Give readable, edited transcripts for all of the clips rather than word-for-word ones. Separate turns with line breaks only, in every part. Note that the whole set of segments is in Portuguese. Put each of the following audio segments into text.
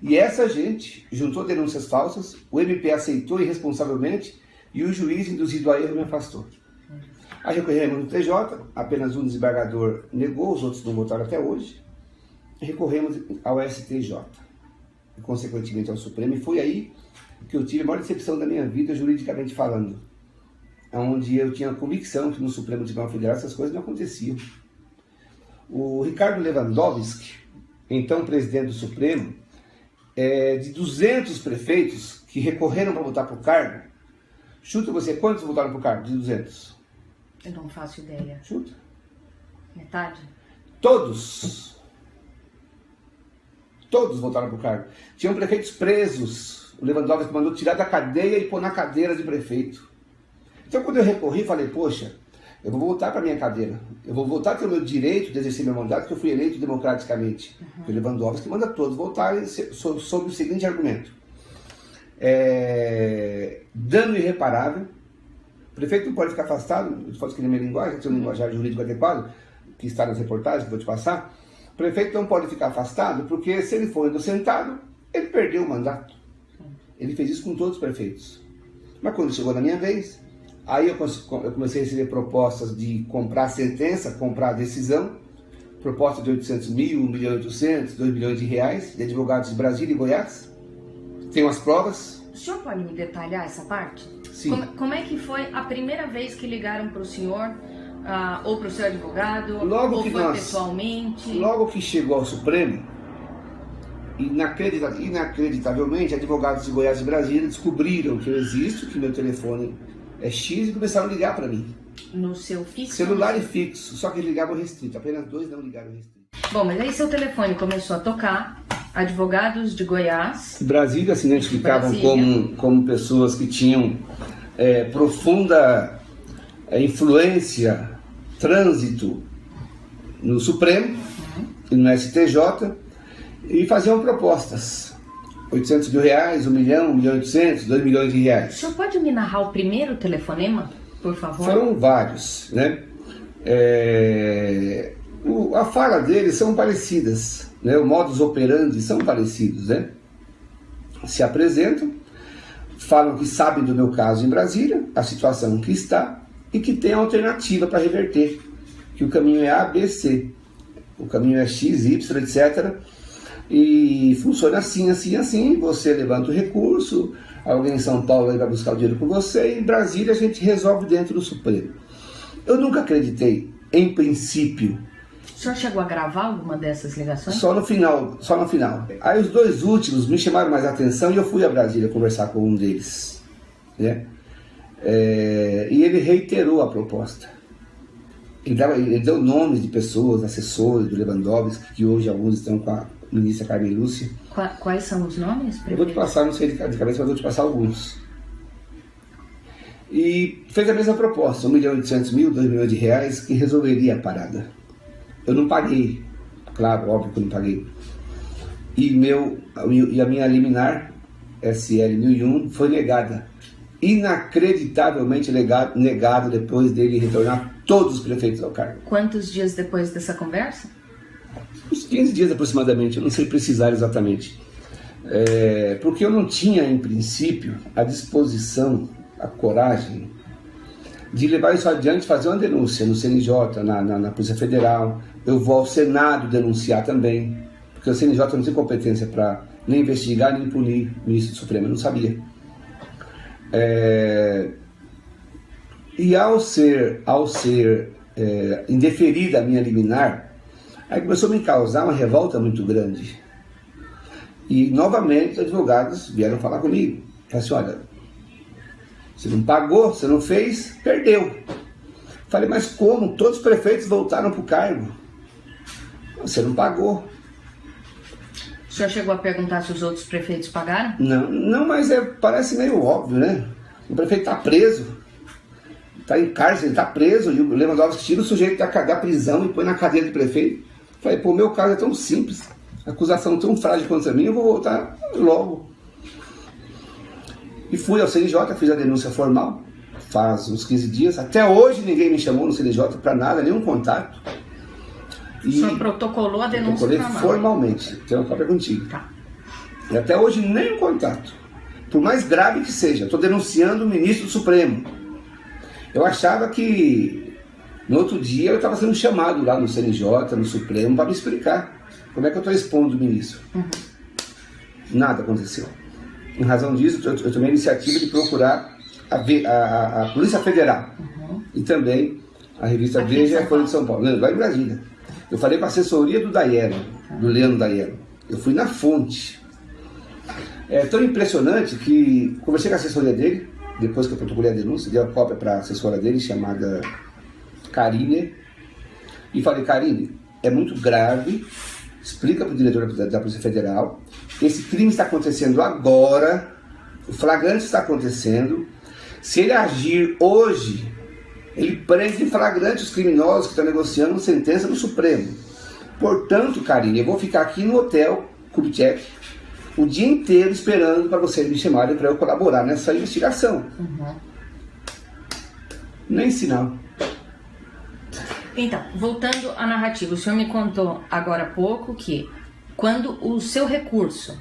E essa gente juntou denúncias falsas, o MP aceitou irresponsavelmente e o juiz, induzido a erro, me afastou. Aí recorremos no TJ, apenas um desembargador negou, os outros não votaram até hoje. Recorremos ao STJ, e consequentemente ao Supremo, e foi aí que eu tive a maior decepção da minha vida, juridicamente falando, onde eu tinha a convicção que no Supremo Tribunal Federal essas coisas não aconteciam. O Ricardo Lewandowski, então presidente do Supremo, de 200 prefeitos que recorreram para votar para o cargo, chuta você, quantos votaram para o cargo de 200?
Eu não faço ideia.
Chuta.
Metade?
Todos votaram para o cargo. Tinham prefeitos presos. O Lewandowski mandou tirar da cadeia e pôr na cadeira de prefeito. Então, quando eu recorri, falei, poxa, eu vou voltar para a minha cadeira. Eu vou voltar a ter o meu direito de exercer meu mandato, que eu fui eleito democraticamente. O Lewandowski manda todos voltarem sob o seguinte argumento. Dano irreparável. O prefeito não pode ficar afastado, pode escrever minha linguagem, tem um linguajar jurídico adequado, que está nas reportagens, que vou te passar. O prefeito não pode ficar afastado, porque se ele for inocentado, ele perdeu o mandato. Ele fez isso com todos os prefeitos. Mas quando chegou na minha vez, aí eu comecei a receber propostas de comprar a sentença, comprar a decisão, proposta de 800 mil, 1 milhão e 800, 2 milhões de reais, de advogados de Brasília e Goiás. Tenho as provas.
O senhor pode me detalhar essa parte?
Sim.
Como é que foi a primeira vez que ligaram para o senhor, ou para o seu advogado, ou foi pessoalmente?
Logo que chegou ao Supremo, inacreditavelmente, advogados de Goiás e Brasília descobriram que eu existo, que meu telefone é X e começaram a ligar para mim.
No seu fixo?
Celular e fixo, só que eles ligavam restrito, apenas 2 não ligaram restrito.
Bom, mas aí seu telefone começou a tocar, advogados de Goiás...
Brasília se identificavam como pessoas que tinham profunda influência, trânsito no Supremo e no STJ, e faziam propostas. 800 mil reais, 1 milhão, 1 milhão e 800, 2 milhões de reais.
O senhor pode me narrar o primeiro telefonema, por favor?
Foram vários, né? A fala deles são parecidas, né? O modus operandi são parecidos, né? Se apresentam, falam que sabem do meu caso em Brasília, a situação que está, e que tem alternativa para reverter, que o caminho é A, B, C. O caminho é X, Y, etc., e funciona assim, assim, assim. Você levanta o recurso, alguém em São Paulo vai buscar o dinheiro com você, e em Brasília a gente resolve dentro do Supremo. Eu nunca acreditei, em princípio.
O senhor chegou a gravar alguma dessas ligações?
Só no final. Aí os 2 últimos me chamaram mais a atenção e eu fui a Brasília conversar com um deles, né? E ele reiterou a proposta. Ele deu nomes de pessoas, assessores do Lewandowski, que hoje alguns estão com a ministra Carmen Lúcia.
Quais são os nomes, prefeito?
Eu vou te passar, não sei de cabeça, mas vou te passar alguns. E fez a mesma proposta, 1 milhão e 800 mil, 2 milhões de reais, que resolveria a parada. Eu não paguei, claro, óbvio que eu não paguei. E a minha liminar, SL 1001, foi negada. Inacreditavelmente negado depois dele retornar todos os prefeitos ao cargo.
Quantos dias depois dessa conversa?
Uns 15 dias aproximadamente, eu não sei precisar exatamente. Porque eu não tinha, em princípio, a disposição, a coragem de levar isso adiante, fazer uma denúncia no CNJ, na Polícia Federal. Eu vou ao Senado denunciar também, porque o CNJ não tem competência para nem investigar, nem punir o ministro do Supremo, eu não sabia. E ao ser indeferida a minha liminar, aí começou a me causar uma revolta muito grande. E novamente os advogados vieram falar comigo. Falaram assim, olha, você não pagou, você não fez, perdeu. Falei, mas como? Todos os prefeitos voltaram para o cargo. Você não pagou.
O senhor chegou a perguntar se os outros prefeitos pagaram?
Não, mas parece meio óbvio, né? O prefeito está preso, está em cárcere, está preso, e o Lewandowski tira o sujeito da prisão e põe na cadeira de prefeito. Falei, pô, meu caso é tão simples, acusação tão frágil contra mim, eu vou voltar logo. E fui ao CNJ, fiz a denúncia formal, faz uns 15 dias, até hoje ninguém me chamou no CNJ para nada, nenhum contato.
O senhor protocolou a denúncia formal?
Formalmente, tenho uma cópia contigo.
Tá.
E até hoje nem um contato. Por mais grave que seja, estou denunciando o ministro do Supremo. Eu achava que no outro dia eu estava sendo chamado lá no CNJ, no Supremo, para me explicar como é que eu estou expondo o ministro. Nada aconteceu. Em razão disso, eu tomei a iniciativa de procurar a Polícia Federal e também a revista Veja e a Folha de São Paulo, lá em Brasília. Eu falei com a assessoria do Daiello, do Leandro Daiello. Eu fui na fonte. É tão impressionante que conversei com a assessoria dele, depois que eu protocolei a denúncia, dei uma cópia para a assessora dele, chamada Karine, e falei: Karine, é muito grave, explica para o diretor da Polícia Federal, esse crime está acontecendo agora, o flagrante está acontecendo, se ele agir hoje, ele prende em flagrante os criminosos que estão negociando sentença no Supremo. Portanto, Karine, eu vou ficar aqui no hotel Kubitschek o dia inteiro esperando para vocês me chamarem para eu colaborar nessa investigação. Nem sinal.
Então, voltando à narrativa, o senhor me contou agora há pouco que quando o seu recurso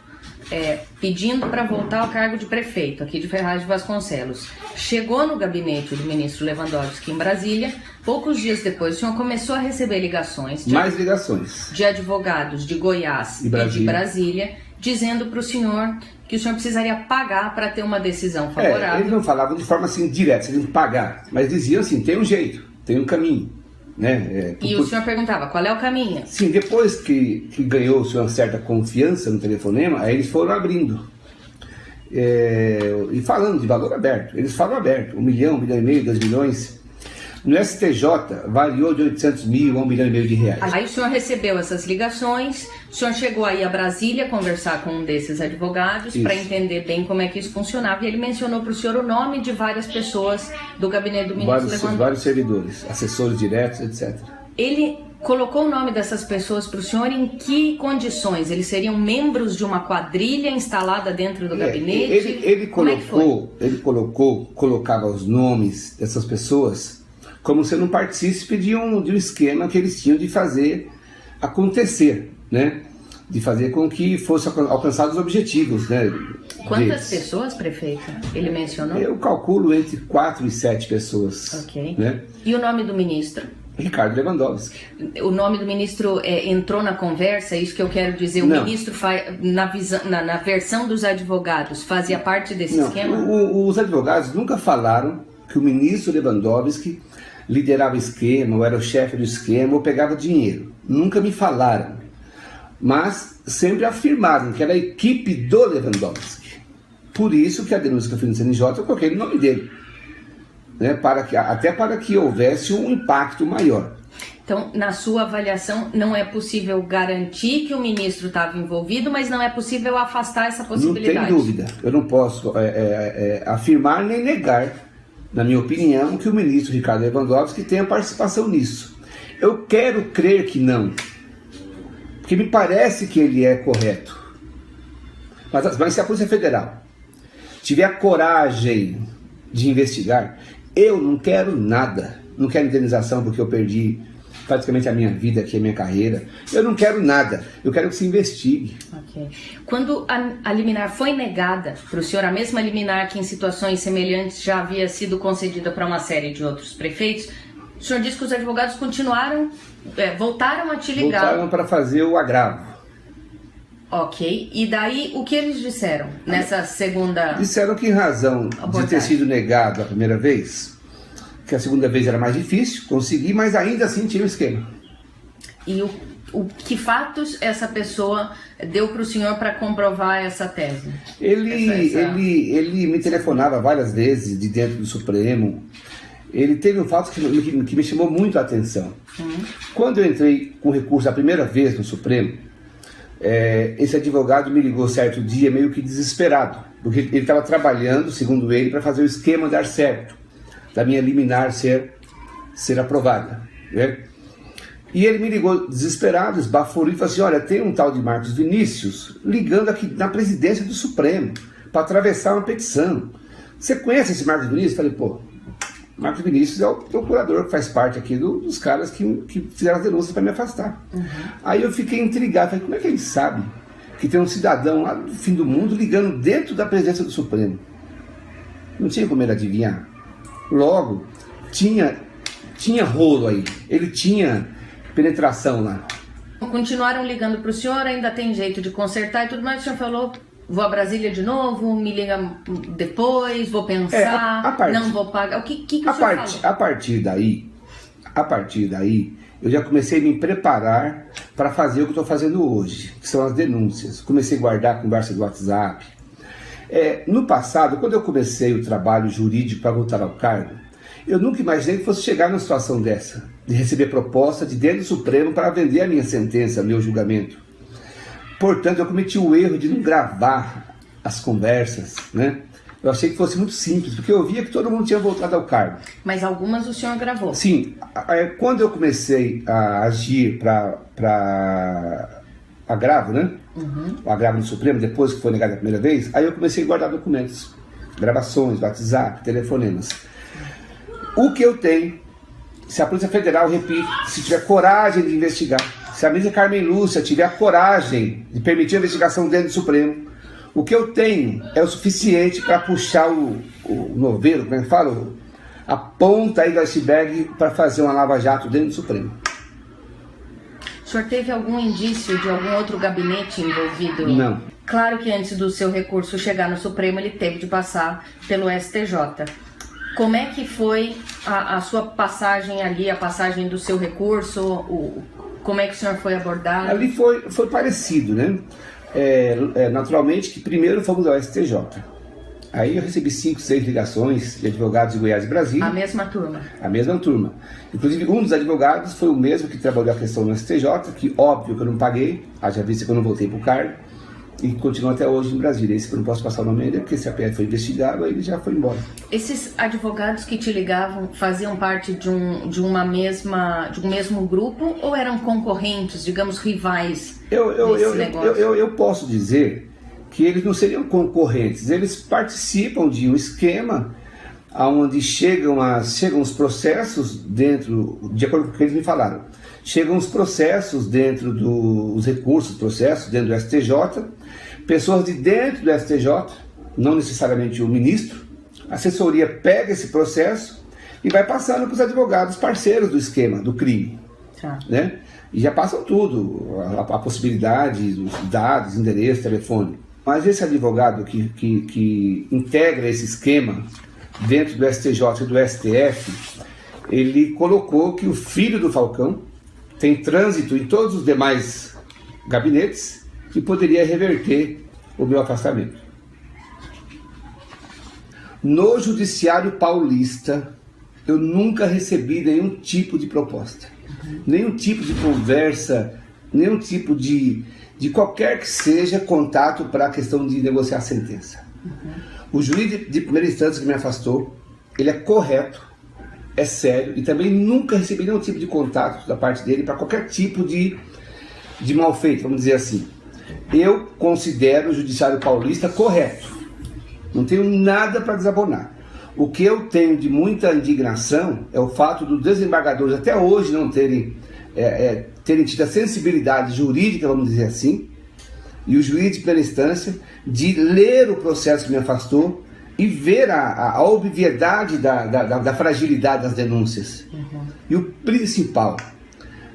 pedindo para voltar ao cargo de prefeito aqui de Ferraz de Vasconcelos chegou no gabinete do ministro Lewandowski em Brasília, poucos dias depois o senhor começou a receber ligações de advogados de Goiás e de Brasília, dizendo para o senhor que o senhor precisaria pagar para ter uma decisão favorável.
Eles não falavam de forma assim direta, você tem que pagar, mas diziam assim: tem um jeito, tem um caminho. Né?
E o senhor perguntava, qual é o caminho? Sim,
depois que ganhou-se uma certa confiança no telefonema, aí eles foram abrindo. E falando de valor aberto. Eles falam aberto, 1 milhão, 1,5 milhão, 2 milhões. No STJ variou de 800 mil a 1,5 milhão de reais.
Aí o senhor recebeu essas ligações, o senhor chegou aí a Brasília conversar com um desses advogados para entender bem como é que isso funcionava, e ele mencionou para o senhor o nome de várias pessoas do gabinete do ministro Lewandowski.
Vários servidores, assessores diretos, etc.
Ele colocou o nome dessas pessoas para o senhor em que condições? Eles seriam membros de uma quadrilha instalada dentro do gabinete?
Ele colocava os nomes dessas pessoas como sendo um partícipe de um esquema que eles tinham de fazer acontecer, né? De fazer com que fossem alcançados os objetivos, né?
Quantas pessoas, prefeito, ele mencionou?
Eu calculo entre 4 e 7 pessoas.
Ok.
Né?
E o nome do ministro?
Ricardo Lewandowski.
O nome do ministro entrou na conversa, é isso que eu quero dizer?
Não.
O ministro, na versão dos advogados, fazia parte desse esquema?
Os advogados nunca falaram que o ministro Lewandowski liderava o esquema, ou era o chefe do esquema, ou pegava dinheiro. Nunca me falaram. Mas sempre afirmaram que era a equipe do Lewandowski. Por isso que a denúncia que eu fiz no CNJ, eu coloquei o nome dele. Né, até para que houvesse um impacto maior.
Então, na sua avaliação, não é possível garantir que o ministro estava envolvido, mas não é possível afastar essa possibilidade?
Não tem dúvida. Eu não posso afirmar nem negar, na minha opinião, que o ministro Ricardo Lewandowski tenha participação nisso. Eu quero crer que não, porque me parece que ele é correto. Mas se a Polícia Federal tiver a coragem de investigar, eu não quero nada. Não quero indenização porque eu perdi praticamente a minha vida aqui, a minha carreira. Eu não quero nada. Eu quero que se investigue.
Okay. Quando a liminar foi negada para o senhor, a mesma liminar que em situações semelhantes já havia sido concedida para uma série de outros prefeitos, o senhor disse que os advogados continuaram, voltaram a te ligar.
Voltaram para fazer o agravo.
Ok, e daí o que eles disseram nessa segunda...
Disseram que em razão de ter sido negado a primeira vez, que a segunda vez era mais difícil conseguir, mas ainda assim tinha um esquema.
E que fatos essa pessoa deu para o senhor para comprovar essa tese?
Ele me telefonava várias vezes de dentro do Supremo. Ele teve um fato que me chamou muito a atenção. Quando eu entrei com recurso a primeira vez no Supremo, esse advogado me ligou certo dia meio que desesperado, porque ele estava trabalhando, segundo ele, para fazer o esquema dar certo, da minha liminar ser aprovada, né? E ele me ligou desesperado, esbaforido, e falou assim: olha, tem um tal de Marcos Vinícius ligando aqui na presidência do Supremo para atravessar uma petição. Você conhece esse Marcos Vinícius? Eu falei: pô, Marcos Vinícius é o procurador que faz parte aqui dos caras que fizeram as denúncias para me afastar. Aí eu fiquei intrigado, falei: como é que ele sabe que tem um cidadão lá do fim do mundo ligando dentro da presidência do Supremo. Não tinha como ele adivinhar. Logo, tinha rolo aí, ele tinha penetração lá.
Continuaram ligando para o senhor, ainda tem jeito de consertar e tudo mais, o senhor falou, vou a Brasília de novo, me liga depois, vou pensar, não vou pagar. O que o senhor falou?
A partir daí, eu já comecei a me preparar para fazer o que estou fazendo hoje, que são as denúncias. Comecei a guardar conversa do WhatsApp. No passado, quando eu comecei o trabalho jurídico para voltar ao cargo, eu nunca imaginei que fosse chegar numa situação dessa, de receber proposta de dentro do Supremo para vender a minha sentença, meu julgamento. Portanto, eu cometi o erro de não gravar as conversas, né? Eu achei que fosse muito simples, porque eu via que todo mundo tinha voltado ao cargo.
Mas algumas o senhor gravou?
Sim. Quando eu comecei a agir para agravo, né? O agravo no Supremo, depois que foi negado a primeira vez, aí eu comecei a guardar documentos, gravações, WhatsApp, telefonemas. O que eu tenho, se a Polícia Federal, repito, se tiver coragem de investigar, se a ministra Carmen Lúcia tiver a coragem de permitir a investigação dentro do Supremo, o que eu tenho é o suficiente para puxar o novelo, como é que fala? A ponta aí do iceberg para fazer uma lava-jato dentro do Supremo.
O senhor teve algum indício de algum outro gabinete envolvido?
Não.
Claro que antes do seu recurso chegar no Supremo, ele teve de passar pelo STJ. Como é que foi a sua passagem ali, a passagem do seu recurso? Como é que o senhor foi abordado?
Ali foi parecido, né? Naturalmente que primeiro fomos ao STJ. Aí eu recebi 5, 6 ligações de advogados de Goiás e Brasília.
A mesma turma?
A mesma turma. Inclusive, um dos advogados foi o mesmo que trabalhou a questão no STJ, que óbvio que eu não paguei, haja vista que eu não voltei para o cargo, e continua até hoje em Brasília. Esse que eu não posso passar o nome ainda, porque se a PF foi investigado, aí ele já foi embora.
Esses advogados que te ligavam faziam parte de um mesmo grupo ou eram concorrentes, digamos, rivais desse negócio?
Eu posso dizer que eles não seriam concorrentes, eles participam de um esquema onde chegam os processos dentro, de acordo com o que eles me falaram, chegam os processos dentro dos recursos, processos dentro do STJ, pessoas de dentro do STJ, não necessariamente o ministro, a assessoria pega esse processo e vai passando para os advogados parceiros do esquema, do crime.
Tá.
Né? E já passam tudo, a possibilidade, os dados, endereço, telefone. Mas esse advogado que integra esse esquema dentro do STJ e do STF, ele colocou que o filho do Falcão tem trânsito em todos os demais gabinetes e poderia reverter o meu afastamento. No Judiciário Paulista, eu nunca recebi nenhum tipo de proposta, nenhum tipo de conversa, nenhum tipo de qualquer que seja contato para a questão de negociar a sentença. O juiz de primeira instância que me afastou, ele é correto, é sério, e também nunca recebi nenhum tipo de contato da parte dele para qualquer tipo de mal feito, vamos dizer assim. Eu considero o Judiciário Paulista correto, não tenho nada para desabonar. O que eu tenho de muita indignação é o fato dos desembargadores até hoje não terem tido a sensibilidade jurídica, vamos dizer assim, e o juiz de primeira instância, de ler o processo que me afastou e ver a obviedade da fragilidade das denúncias. E o principal,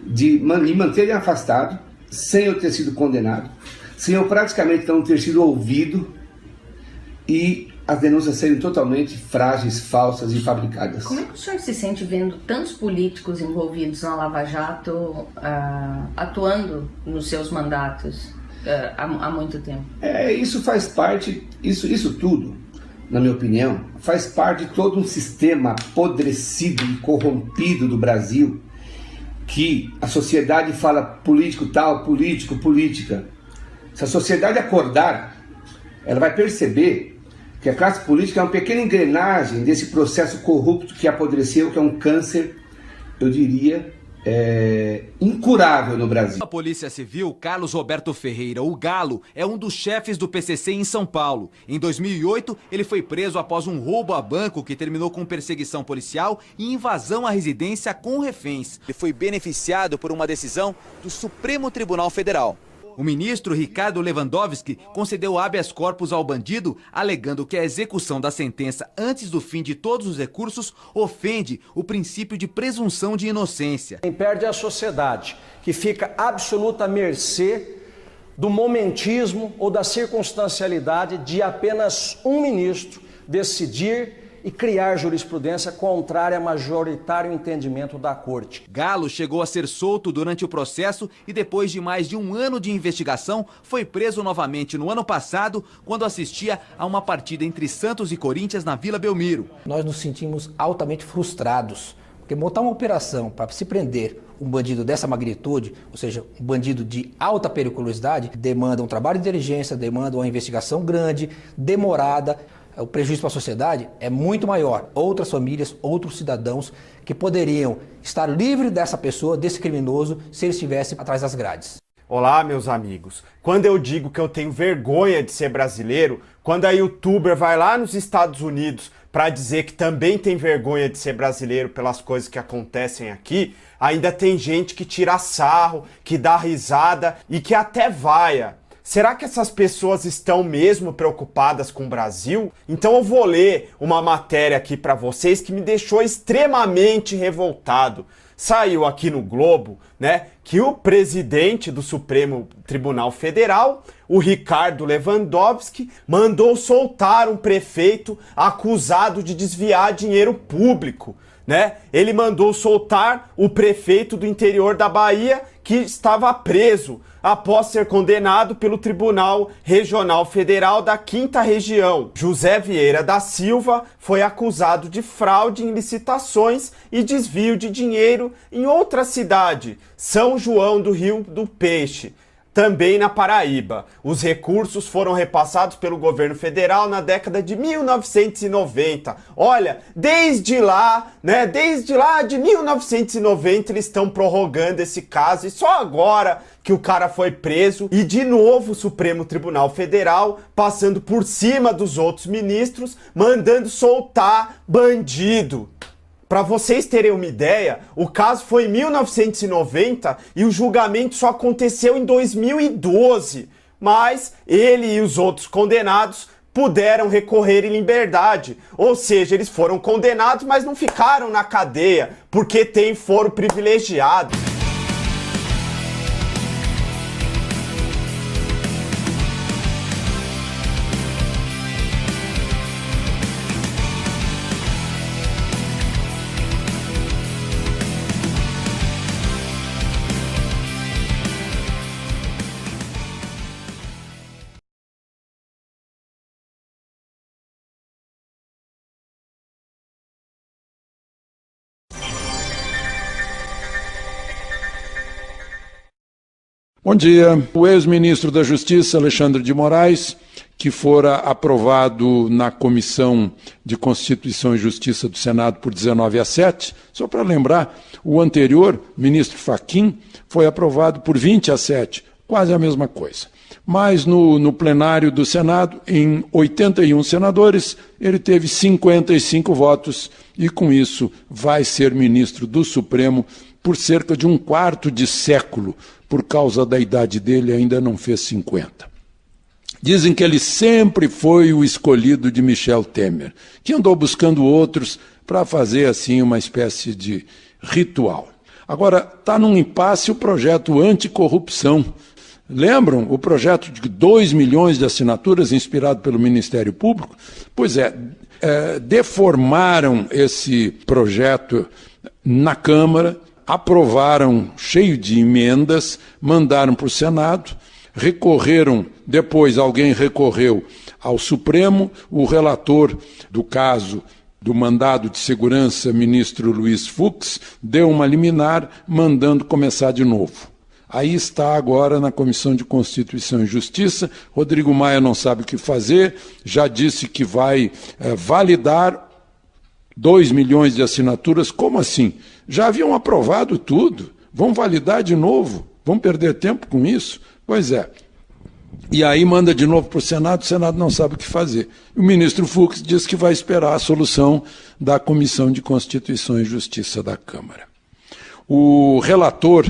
de me manterem afastado, sem eu ter sido condenado, sem eu praticamente não ter sido ouvido, e as denúncias serem totalmente frágeis, falsas e fabricadas.
Como é que o senhor se sente vendo tantos políticos envolvidos na Lava Jato atuando nos seus mandatos há muito tempo?
Isso faz parte, isso tudo, na minha opinião, faz parte de todo um sistema apodrecido e corrompido do Brasil, que a sociedade fala político tal, político, política. Se a sociedade acordar, ela vai perceber que a classe política é uma pequena engrenagem desse processo corrupto que apodreceu, que é um câncer, eu diria, incurável no Brasil.
A Polícia Civil, Carlos Roberto Ferreira, o Galo, é um dos chefes do PCC em São Paulo. Em 2008, ele foi preso após um roubo a banco que terminou com perseguição policial e invasão à residência com reféns. Ele foi beneficiado por uma decisão do Supremo Tribunal Federal. O ministro Ricardo Lewandowski concedeu habeas corpus ao bandido, alegando que a execução da sentença antes do fim de todos os recursos ofende o princípio de presunção de inocência.
Quem perde é a sociedade, que fica absoluta à mercê do momentismo ou da circunstancialidade de apenas um ministro decidir e criar jurisprudência contrária ao majoritário entendimento da Corte.
Galo chegou a ser solto durante o processo e depois de mais de um ano de investigação, foi preso novamente no ano passado, quando assistia a uma partida entre Santos e Corinthians na Vila Belmiro.
Nós nos sentimos altamente frustrados, porque montar uma operação para se prender um bandido dessa magnitude, ou seja, um bandido de alta periculosidade, demanda um trabalho de inteligência, demanda uma investigação grande, demorada. O prejuízo para a sociedade é muito maior. Outras famílias, outros cidadãos que poderiam estar livres dessa pessoa, desse criminoso, se ele estivesse atrás das grades.
Olá, meus amigos. Quando eu digo que eu tenho vergonha de ser brasileiro, quando a youtuber vai lá nos Estados Unidos para dizer que também tem vergonha de ser brasileiro pelas coisas que acontecem aqui, ainda tem gente que tira sarro, que dá risada e que até vaia. Será que essas pessoas estão mesmo preocupadas com o Brasil? Então eu vou ler uma matéria aqui para vocês que me deixou extremamente revoltado. Saiu aqui no Globo, né, que o presidente do Supremo Tribunal Federal, o Ricardo Lewandowski, mandou soltar um prefeito acusado de desviar dinheiro público, né? Ele mandou soltar o prefeito do interior da Bahia que estava preso após ser condenado pelo Tribunal Regional Federal da 5ª Região. José Vieira da Silva foi acusado de fraude em licitações e desvio de dinheiro em outra cidade, São João do Rio do Peixe, também na Paraíba. Os recursos foram repassados pelo governo federal na década de 1990. Olha, desde lá de 1990 eles estão prorrogando esse caso e só agora que o cara foi preso e de novo o Supremo Tribunal Federal passando por cima dos outros ministros, mandando soltar bandido. Para vocês terem uma ideia, o caso foi em 1990 e o julgamento só aconteceu em 2012. Mas ele e os outros condenados puderam recorrer em liberdade. Ou seja, eles foram condenados, mas não ficaram na cadeia, porque têm foro privilegiado.
Bom dia. O ex-ministro da Justiça, Alexandre de Moraes, que fora aprovado na Comissão de Constituição e Justiça do Senado por 19-7, só para lembrar, o anterior, ministro Fachin, foi aprovado por 20-7, quase a mesma coisa. Mas no plenário do Senado, em 81 senadores, ele teve 55 votos e, com isso, vai ser ministro do Supremo por cerca de um quarto de século. Por causa da idade dele, ainda não fez 50. Dizem que ele sempre foi o escolhido de Michel Temer, que andou buscando outros para fazer assim uma espécie de ritual. Agora, está num impasse o projeto anticorrupção. Lembram o projeto de 2 milhões de assinaturas inspirado pelo Ministério Público? Pois é, deformaram esse projeto na Câmara, aprovaram cheio de emendas, mandaram para o Senado, recorreram, depois alguém recorreu ao Supremo, o relator do caso do mandado de segurança, ministro Luiz Fux, deu uma liminar mandando começar de novo. Aí está agora na Comissão de Constituição e Justiça, Rodrigo Maia não sabe o que fazer, já disse que vai validar 2 milhões de assinaturas. Como assim? Já haviam aprovado tudo, vão validar de novo, vão perder tempo com isso? Pois é. E aí manda de novo para o Senado não sabe o que fazer. O ministro Fux diz que vai esperar a solução da Comissão de Constituição e Justiça da Câmara. O relator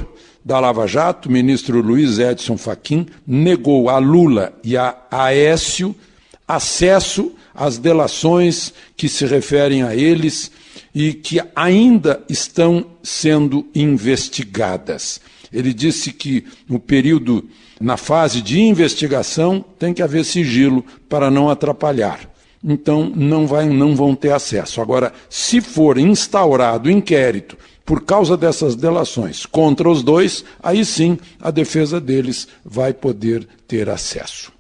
da Lava Jato, o ministro Luiz Edson Fachin, negou a Lula e a Aécio acesso às delações que se referem a eles e que ainda estão sendo investigadas. Ele disse que no período, na fase de investigação, tem que haver sigilo para não atrapalhar. Então não vão ter acesso. Agora, se for instaurado inquérito por causa dessas delações contra os dois, aí sim a defesa deles vai poder ter acesso.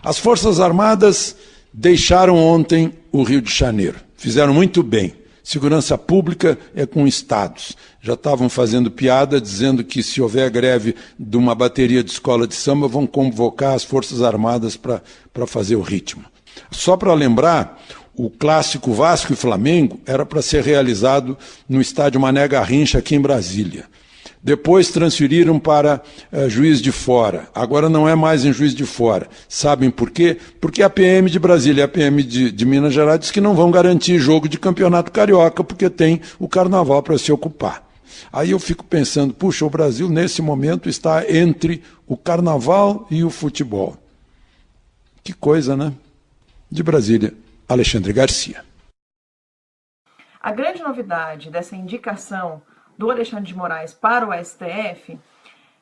As Forças Armadas deixaram ontem o Rio de Janeiro. Fizeram muito bem. Segurança pública é com estados. Já estavam fazendo piada dizendo que se houver greve de uma bateria de escola de samba, vão convocar as Forças Armadas para fazer o ritmo. Só para lembrar, o clássico Vasco e Flamengo era para ser realizado no estádio Mané Garrincha, aqui em Brasília. Depois transferiram para Juiz de Fora. Agora não é mais em Juiz de Fora. Sabem por quê? Porque a PM de Brasília e a PM de Minas Gerais diz que não vão garantir jogo de campeonato carioca porque tem o carnaval para se ocupar. Aí eu fico pensando, puxa, o Brasil nesse momento está entre o carnaval e o futebol. Que coisa, né? De Brasília, Alexandre Garcia.
A grande novidade dessa indicação do Alexandre de Moraes para o STF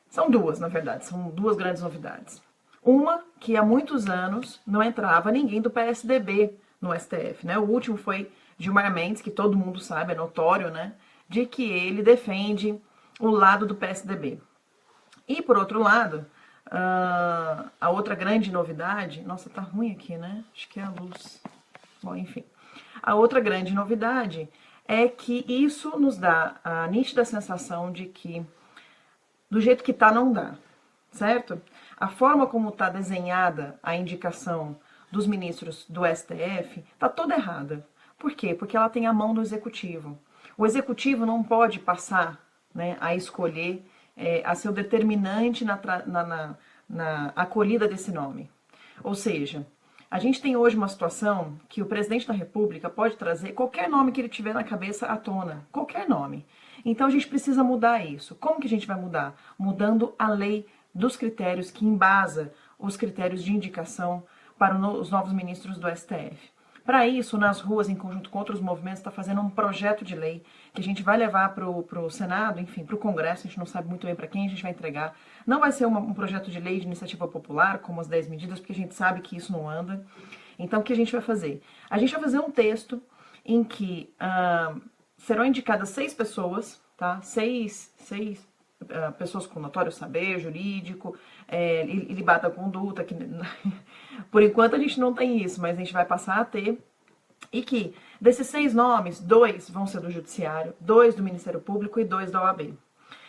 são duas, na verdade, são duas grandes novidades. Uma, que há muitos anos não entrava ninguém do PSDB no STF, né? O último foi Gilmar Mendes, que todo mundo sabe, é notório, né? De que ele defende o lado do PSDB. E, por outro lado, a outra grande novidade... Nossa, tá ruim aqui, né? Acho que é a luz. Bom, enfim. A outra grande novidade é que isso nos dá a nítida sensação de que do jeito que tá não dá, certo? A forma como tá desenhada a indicação dos ministros do STF tá toda errada. Por quê? Porque ela tem a mão do executivo. O executivo não pode passar, né, a escolher, a ser o determinante na acolhida desse nome. Ou seja, a gente tem hoje uma situação que o presidente da República pode trazer qualquer nome que ele tiver na cabeça à tona, qualquer nome. Então a gente precisa mudar isso. Como que a gente vai mudar? Mudando a lei dos critérios que embasa os critérios de indicação para os novos ministros do STF. Para isso, nas ruas, em conjunto com outros movimentos, está fazendo um projeto de lei que a gente vai levar para o Senado, enfim, para o Congresso, a gente não sabe muito bem para quem a gente vai entregar. Não vai ser um projeto de lei de iniciativa popular, como as 10 medidas, porque a gente sabe que isso não anda. Então, o que a gente vai fazer? A gente vai fazer um texto em que serão indicadas 6 pessoas, tá? 6 pessoas com notório saber jurídico, ilibada conduta, que por enquanto a gente não tem isso, mas a gente vai passar a ter, e que desses 6 nomes, 2 vão ser do Judiciário, 2 do Ministério Público e 2 da OAB.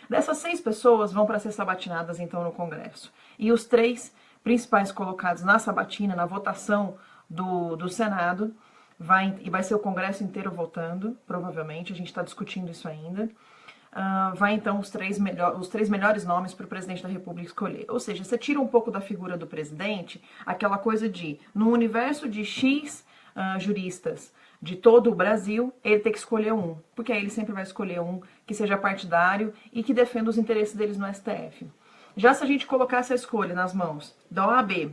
Dessas 6 pessoas vão para ser sabatinadas então no Congresso. E os 3 principais colocados na sabatina, na votação do Senado, vai ser o Congresso inteiro votando, provavelmente, a gente está discutindo isso ainda. Vai então os três melhores nomes para o presidente da República escolher. Ou seja, você tira um pouco da figura do presidente, aquela coisa de, no universo de X juristas de todo o Brasil, ele tem que escolher um, porque aí ele sempre vai escolher um que seja partidário e que defenda os interesses deles no STF. Já se a gente colocar essa escolha nas mãos da OAB,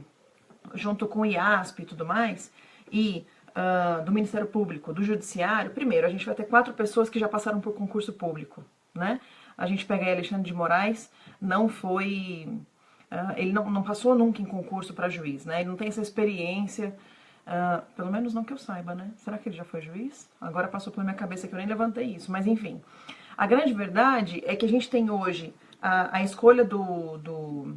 junto com o IASP e tudo mais, e do Ministério Público, do Judiciário, primeiro, a gente vai ter 4 pessoas que já passaram por concurso público, né? A gente pega aí Alexandre de Moraes, não foi... ele não passou nunca em concurso para juiz, né? Ele não tem essa experiência, pelo menos não que eu saiba, né? Será que ele já foi juiz? Agora passou pela minha cabeça que eu nem levantei isso, mas enfim. A grande verdade é que a gente tem hoje a escolha do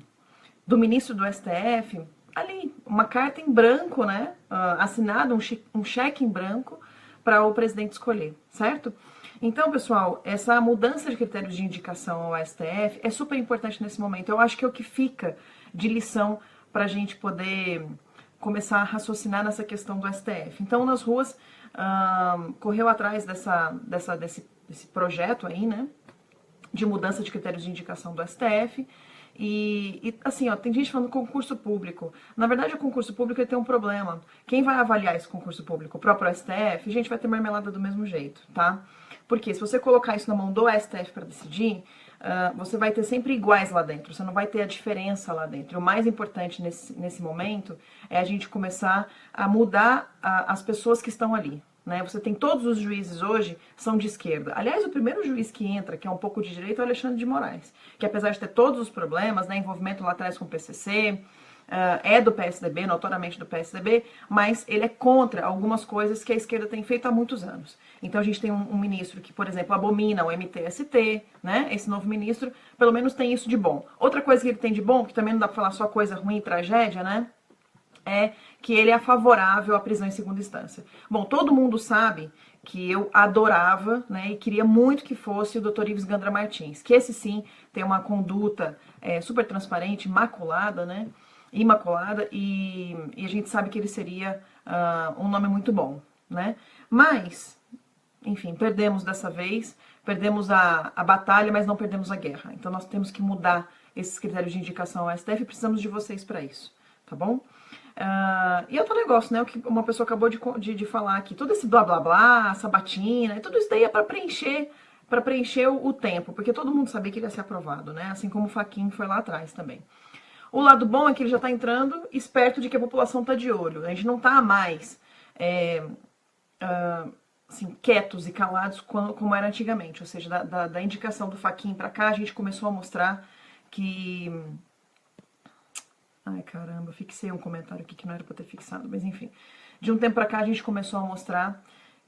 ministro do STF, ali, uma carta em branco, né? Assinado, um cheque em branco para o presidente escolher, certo? Então, pessoal, essa mudança de critérios de indicação ao STF é super importante nesse momento. Eu acho que é o que fica de lição para a gente poder começar a raciocinar nessa questão do STF. Então, nas ruas, correu atrás desse projeto aí, né? De mudança de critérios de indicação do STF. E assim, ó, tem gente falando concurso público. Na verdade, o concurso público ele tem um problema. Quem vai avaliar esse concurso público? O próprio STF? A gente vai ter marmelada do mesmo jeito, tá? Porque se você colocar isso na mão do STF para decidir, você vai ter sempre iguais lá dentro, você não vai ter a diferença lá dentro. O mais importante nesse momento é a gente começar a mudar as pessoas que estão ali. Né? Você tem todos os juízes hoje são de esquerda. Aliás, o primeiro juiz que entra, que é um pouco de direita, é o Alexandre de Moraes, que apesar de ter todos os problemas, né, envolvimento lá atrás com o PCC, é do PSDB, notoriamente do PSDB, mas ele é contra algumas coisas que a esquerda tem feito há muitos anos. Então a gente tem um ministro que, por exemplo, abomina o MTST, né? Esse novo ministro, pelo menos tem isso de bom. Outra coisa que ele tem de bom, que também não dá pra falar só coisa ruim e tragédia, né? É que ele é favorável à prisão em segunda instância. Bom, todo mundo sabe que eu adorava, né, e queria muito que fosse o Dr. Ives Gandra Martins, que esse sim tem uma conduta super transparente, imaculada, né? Imaculada, e a gente sabe que ele seria um nome muito bom, né? Mas, enfim, perdemos dessa vez, perdemos a batalha, mas não perdemos a guerra. Então nós temos que mudar esses critérios de indicação ao STF e precisamos de vocês para isso, tá bom? E outro negócio, né, o que uma pessoa acabou de falar aqui, todo esse blá blá blá, sabatina, tudo isso daí é para preencher o tempo, porque todo mundo sabia que ele ia ser aprovado, né, assim como o Fachin foi lá atrás também. O lado bom é que ele já está entrando esperto de que a população está de olho, a gente não está mais assim, quietos e calados como era antigamente, ou seja, da indicação do Fachin para cá, a gente começou a mostrar que... Ai, caramba, fixei um comentário aqui que não era para ter fixado, mas enfim. De um tempo para cá a gente começou a mostrar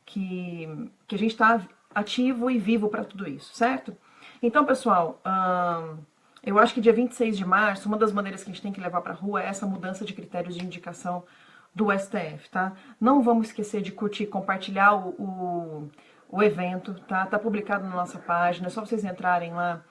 que a gente está ativo e vivo para tudo isso, certo? Então, pessoal, eu acho que dia 26 de março, uma das maneiras que a gente tem que levar para a rua é essa mudança de critérios de indicação do STF, tá? Não vamos esquecer de curtir, compartilhar o evento, tá? Tá publicado na nossa página, é só vocês entrarem lá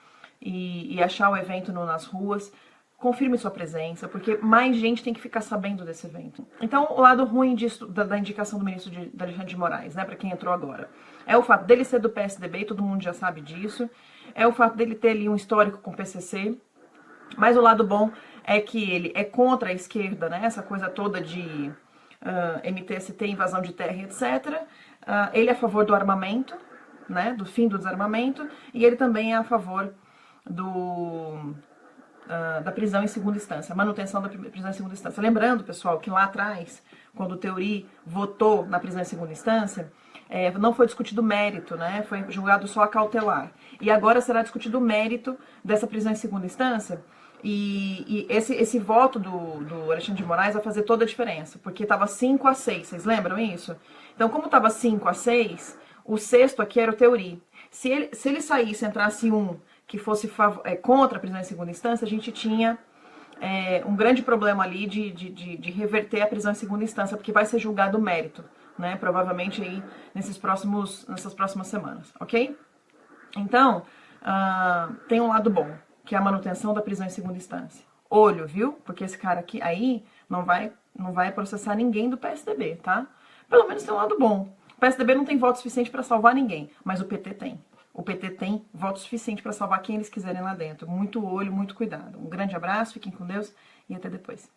e achar o evento nas ruas. Confirme sua presença, porque mais gente tem que ficar sabendo desse evento. Então, o lado ruim disso, da indicação do ministro Alexandre de Moraes, né, para quem entrou agora, é o fato dele ser do PSDB, todo mundo já sabe disso, é o fato dele ter ali um histórico com o PCC, mas o lado bom é que ele é contra a esquerda, né, essa coisa toda de MTST, invasão de terra, etc. Ele é a favor do armamento, né, do fim do desarmamento, e ele também é a favor da prisão em segunda instância, a manutenção da prisão em segunda instância. Lembrando, pessoal, que lá atrás, quando o Teori votou na prisão em segunda instância, não foi discutido o mérito, né? Foi julgado só a cautelar. E agora será discutido o mérito dessa prisão em segunda instância, e esse voto do Alexandre de Moraes vai fazer toda a diferença, porque estava 5-6, vocês lembram isso? Então, como estava 5-6, o sexto aqui era o Teori. Se ele saísse, entrasse que fosse contra a prisão em segunda instância, a gente tinha um grande problema ali de reverter a prisão em segunda instância, porque vai ser julgado o mérito, né? Provavelmente aí nessas próximas semanas, ok? Então, tem um lado bom, que é a manutenção da prisão em segunda instância. Olho, viu? Porque esse cara aqui aí não vai processar ninguém do PSDB, tá? Pelo menos tem um lado bom. O PSDB não tem voto suficiente para salvar ninguém, mas o PT tem. O PT tem voto suficiente para salvar quem eles quiserem lá dentro. Muito olho, muito cuidado. Um grande abraço, fiquem com Deus e até depois.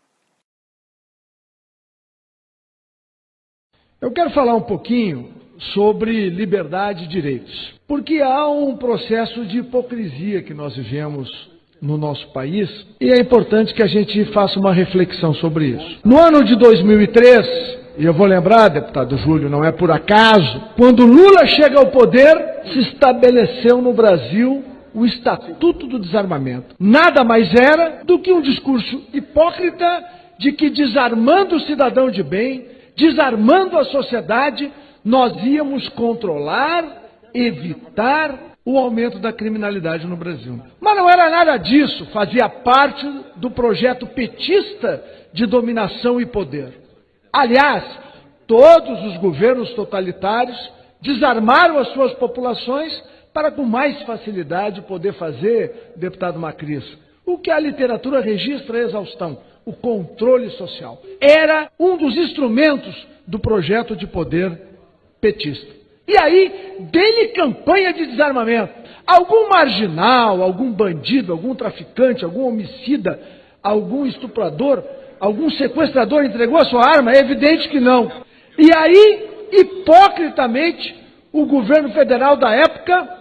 Eu quero falar um pouquinho sobre liberdade e direitos, porque há um processo de hipocrisia que nós vivemos no nosso país e é importante que a gente faça uma reflexão sobre isso. No ano de 2003... E eu vou lembrar, deputado Júlio, não é por acaso, quando Lula chega ao poder, se estabeleceu no Brasil o Estatuto do Desarmamento. Nada mais era do que um discurso hipócrita de que desarmando o cidadão de bem, desarmando a sociedade, nós íamos controlar, evitar o aumento da criminalidade no Brasil. Mas não era nada disso, fazia parte do projeto petista de dominação e poder. Aliás, todos os governos totalitários desarmaram as suas populações para com mais facilidade poder fazer, deputado Macris, o que a literatura registra a exaustão, o controle social. Era um dos instrumentos do projeto de poder petista. E aí, dele campanha de desarmamento. Algum marginal, algum bandido, algum traficante, algum homicida, algum estuprador, algum sequestrador entregou a sua arma? É evidente que não. E aí, hipocritamente, o governo federal da época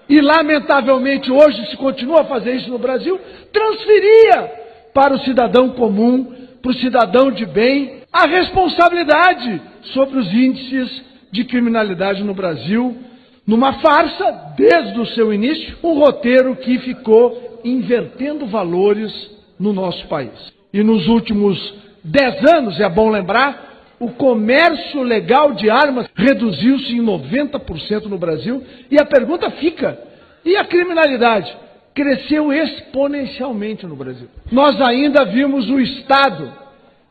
e lamentavelmente hoje se continua a fazer isso no Brasil, transferia para o cidadão comum, para o cidadão de bem, a responsabilidade sobre os índices de criminalidade no Brasil, numa farsa, desde o seu início, um roteiro que ficou invertendo valores no nosso país. E nos últimos 10 anos, é bom lembrar, o comércio legal de armas reduziu-se em 90% no Brasil. E a pergunta fica, e a criminalidade? Cresceu exponencialmente no Brasil. Nós ainda vimos o Estado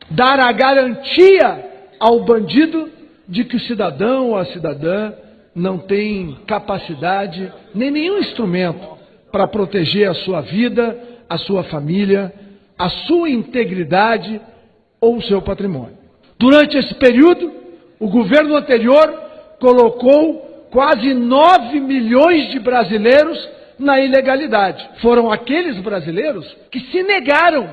dar a garantia ao bandido de que o cidadão ou a cidadã não tem capacidade, nem nenhum instrumento para proteger a sua vida, a sua família, a sua integridade ou o seu patrimônio. Durante esse período, o governo anterior colocou quase 9 milhões de brasileiros na ilegalidade. Foram aqueles brasileiros que se negaram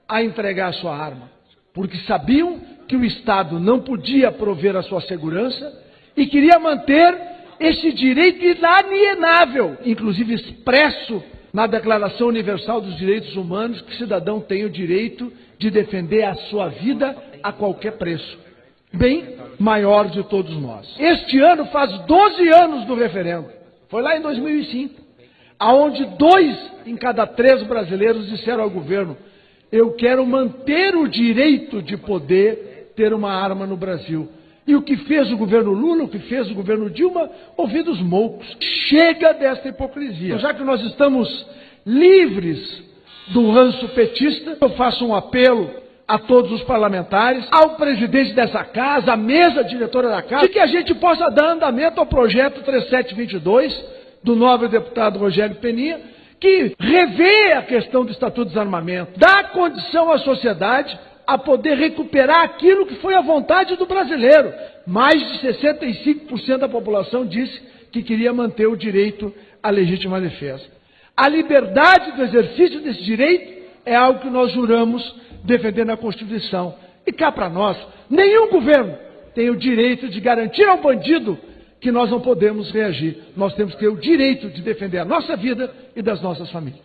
a entregar sua arma, porque sabiam que o Estado não podia prover a sua segurança e queria manter esse direito inalienável, inclusive expresso na Declaração Universal dos Direitos Humanos, que o cidadão tem o direito de defender a sua vida a qualquer preço. Bem maior de todos nós. Este ano faz 12 anos do referendo. Foi lá em 2005, aonde 2 em cada 3 brasileiros disseram ao governo: eu quero manter o direito de poder ter uma arma no Brasil. E o que fez o governo Lula, o que fez o governo Dilma? Ouvidos moucos. Chega desta hipocrisia. Já que nós estamos livres do ranço petista, eu faço um apelo a todos os parlamentares, ao presidente dessa casa, à mesa diretora da casa, de que a gente possa dar andamento ao projeto 3722 do nobre deputado Rogério Peninha, que revê a questão do Estatuto dos Armamentos, dá condição à sociedade a poder recuperar aquilo que foi a vontade do brasileiro. Mais de 65% da população disse que queria manter o direito à legítima defesa. A liberdade do exercício desse direito é algo que nós juramos defender na Constituição. E cá para nós, nenhum governo tem o direito de garantir ao bandido que nós não podemos reagir. Nós temos que ter o direito de defender a nossa vida e das nossas famílias.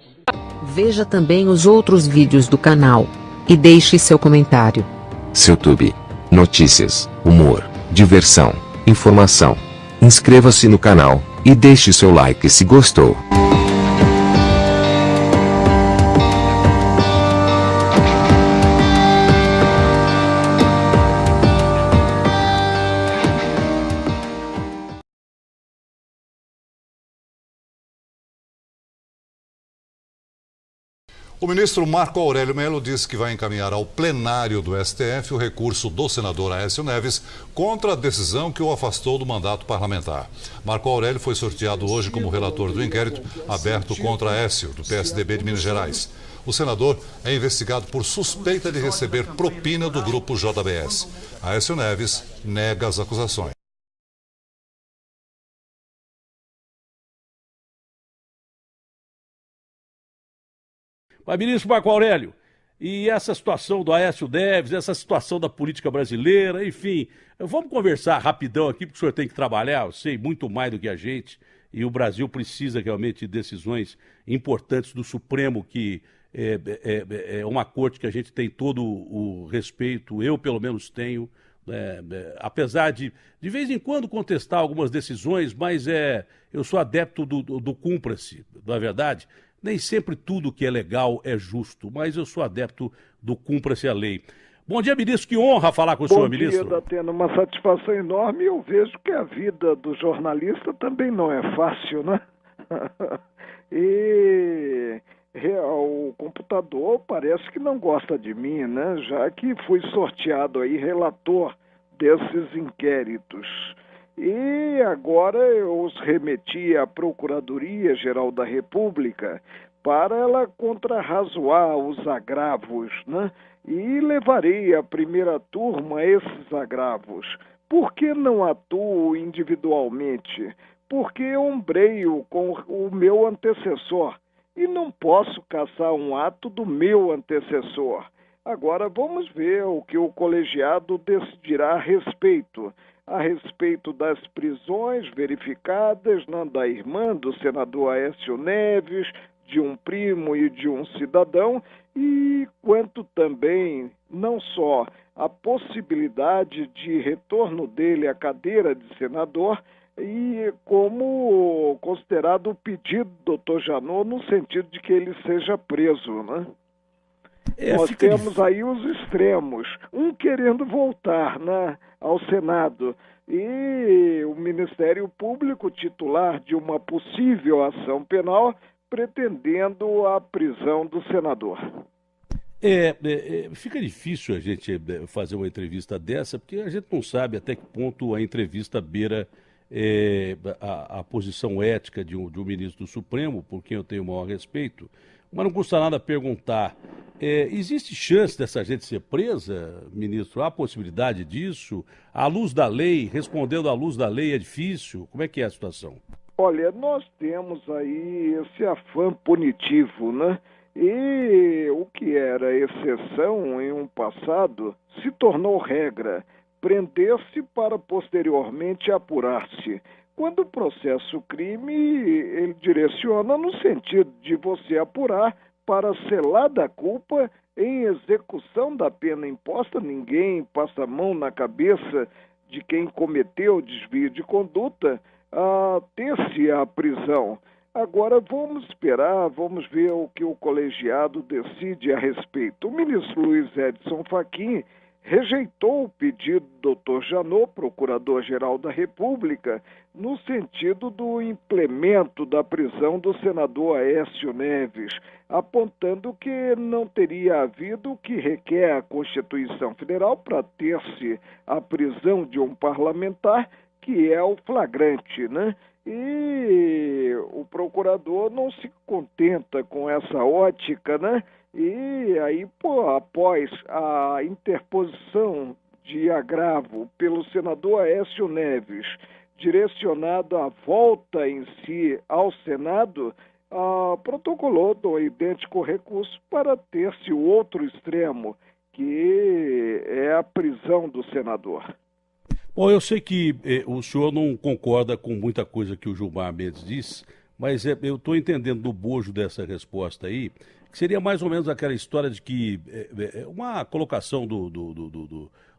Veja também os outros vídeos do canal e deixe seu comentário.
SeuTube. Notícias, humor, diversão, informação. Inscreva-se no canal e deixe seu like se gostou.
O ministro Marco Aurélio Mello disse que vai encaminhar ao plenário do STF o recurso do senador Aécio Neves contra a decisão que o afastou do mandato parlamentar. Marco Aurélio foi sorteado hoje como relator do inquérito aberto contra Aécio, do PSDB de Minas Gerais. O senador é investigado por suspeita de receber propina do grupo JBS. Aécio Neves nega as acusações.
Mas, ministro Marco Aurélio, e essa situação do Aécio Neves, essa situação da política brasileira, enfim, vamos conversar rapidão aqui, porque o senhor tem que trabalhar, eu sei, muito mais do que a gente, e o Brasil precisa realmente de decisões importantes do Supremo, que é uma corte que a gente tem todo o respeito, eu pelo menos tenho, apesar de vez em quando contestar algumas decisões, mas eu sou adepto do cumpra-se, não é verdade? Nem sempre tudo que é legal é justo, mas eu sou adepto do cumpra-se a lei. Bom dia, ministro, que honra falar com o senhor, ministro.
Bom dia, Datena, uma satisfação enorme. Eu vejo que a vida do jornalista também não é fácil, né? E o computador parece que não gosta de mim, né? Já que fui sorteado aí relator desses inquéritos. E agora eu os remeti à Procuradoria-Geral da República para ela contrarrazoar os agravos, né? E levarei à primeira turma esses agravos. Por que não atuo individualmente? Porque ombreio com o meu antecessor e não posso caçar um ato do meu antecessor. Agora vamos ver o que o colegiado decidirá a respeito. a respeito das prisões verificadas, né, da irmã do senador Aécio Neves, de um primo e de um cidadão, e quanto também não só a possibilidade de retorno dele à cadeira de senador, e como considerado o pedido do Dr. Janot no sentido de que ele seja preso, né? Nós temos aí os extremos, um querendo voltar, né, ao Senado, e o Ministério Público titular de uma possível ação penal pretendendo a prisão do senador.
Fica difícil a gente fazer uma entrevista dessa, porque a gente não sabe até que ponto a entrevista beira a posição ética de um ministro do Supremo, por quem eu tenho o maior respeito, mas não custa nada perguntar, existe chance dessa gente ser presa, ministro? Há possibilidade disso? À luz da lei, respondendo à luz da lei é difícil? Como é que é a situação?
Olha, nós temos aí esse afã punitivo, né? E o que era exceção em um passado se tornou regra. Prender-se para posteriormente apurar-se. Quando o processo crime, ele direciona no sentido de você apurar para selar da culpa em execução da pena imposta. Ninguém passa a mão na cabeça de quem cometeu o desvio de conduta a ter-se a prisão. Agora vamos esperar, vamos ver o que o colegiado decide a respeito. O ministro Luiz Edson Fachin rejeitou o pedido do Dr. Janot, procurador-geral da República, no sentido do implemento da prisão do senador Aécio Neves, apontando que não teria havido o que requer a Constituição Federal para ter-se a prisão de um parlamentar, que é o flagrante, né? E o procurador não se contenta com essa ótica, né? E aí, após a interposição de agravo pelo senador Aécio Neves, direcionado à volta em si ao Senado, protocolou do idêntico recurso para ter-se o outro extremo, que é a prisão do senador.
Bom, eu sei que o senhor não concorda com muita coisa que o Gilmar Mendes disse, mas eu estou entendendo do bojo dessa resposta aí, que seria mais ou menos aquela história de que uma colocação do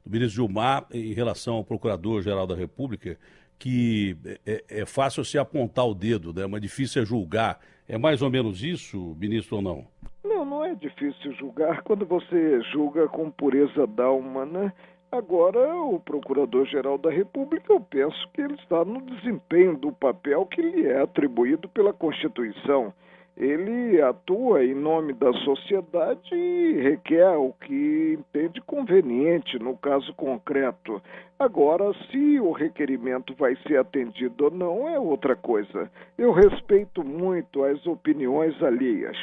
ministro Gilmar em relação ao Procurador-Geral da República, que é fácil se apontar o dedo, né? Mas difícil é julgar. É mais ou menos isso, ministro, ou não?
Não é difícil julgar quando você julga com pureza d'alma, né? Agora, o Procurador-Geral da República, eu penso que ele está no desempenho do papel que lhe é atribuído pela Constituição. Ele atua em nome da sociedade e requer o que entende conveniente no caso concreto. Agora, se o requerimento vai ser atendido ou não, é outra coisa. Eu respeito muito as opiniões alheias.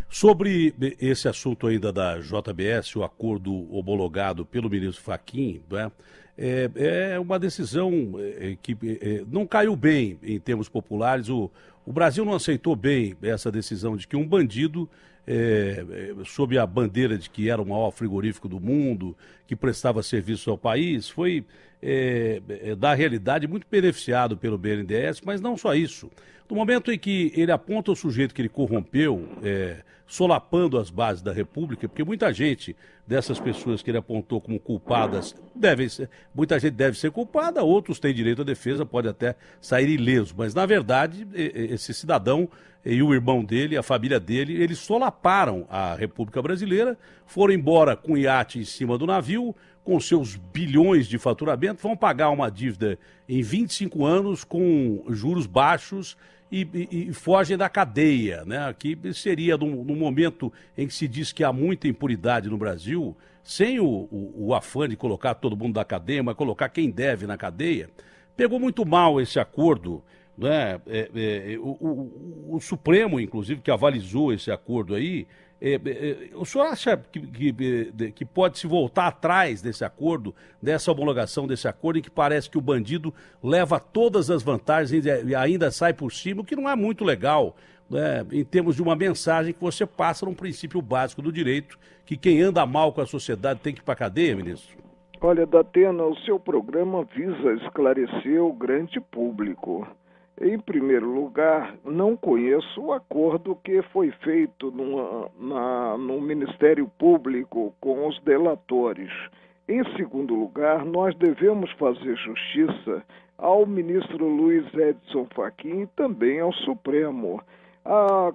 Sobre esse assunto ainda da JBS, o acordo homologado pelo ministro Fachin, né, é uma decisão que não caiu bem em termos populares. O Brasil não aceitou bem essa decisão de que um bandido, sob a bandeira de que era o maior frigorífico do mundo, que prestava serviço ao país, foi, da realidade, muito beneficiado pelo BNDES, mas não só isso. No momento em que ele aponta o sujeito que ele corrompeu, solapando as bases da República, porque muita gente dessas pessoas que ele apontou como culpadas, muita gente deve ser culpada, outros têm direito à defesa, pode até sair ileso, mas na verdade esse cidadão e o irmão dele, a família dele, eles solaparam a República Brasileira, foram embora com iate em cima do navio, com seus bilhões de faturamento, vão pagar uma dívida em 25 anos com juros baixos e fogem da cadeia, né? Que seria no momento em que se diz que há muita impunidade no Brasil, sem o afã de colocar todo mundo na cadeia, mas colocar quem deve na cadeia. Pegou muito mal esse acordo, né? O Supremo, inclusive, que avalizou esse acordo aí, o senhor acha que pode se voltar atrás desse acordo, dessa homologação desse acordo, em que parece que o bandido leva todas as vantagens e ainda sai por cima, o que não é muito legal, né, em termos de uma mensagem que você passa num princípio básico do direito, que quem anda mal com a sociedade tem que ir para a cadeia, ministro?
Olha, Datena, o seu programa visa esclarecer o grande público. Em primeiro lugar, não conheço o acordo que foi feito no Ministério Público com os delatores. Em segundo lugar, nós devemos fazer justiça ao ministro Luiz Edson Fachin e também ao Supremo.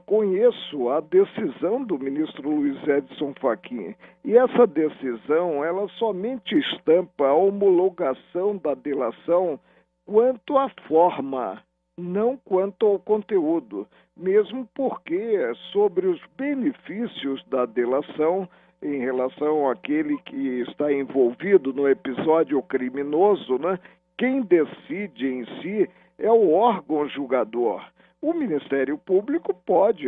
Conheço a decisão do ministro Luiz Edson Fachin e essa decisão ela somente estampa a homologação da delação quanto à forma, não quanto ao conteúdo, mesmo porque sobre os benefícios da delação em relação àquele que está envolvido no episódio criminoso, né, quem decide em si é o órgão julgador. O Ministério Público pode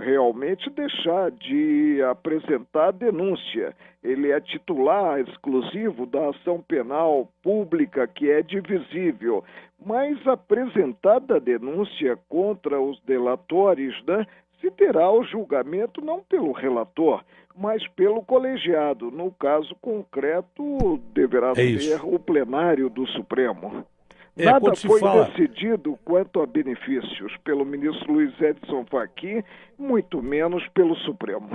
realmente deixar de apresentar a denúncia. Ele é titular exclusivo da ação penal pública que é divisível, mas apresentada a denúncia contra os delatores, né, se terá o julgamento não pelo relator, mas pelo colegiado. No caso concreto, deverá ser o plenário do Supremo. Nada foi decidido quanto a benefícios pelo ministro Luiz Edson Fachin, muito menos pelo Supremo.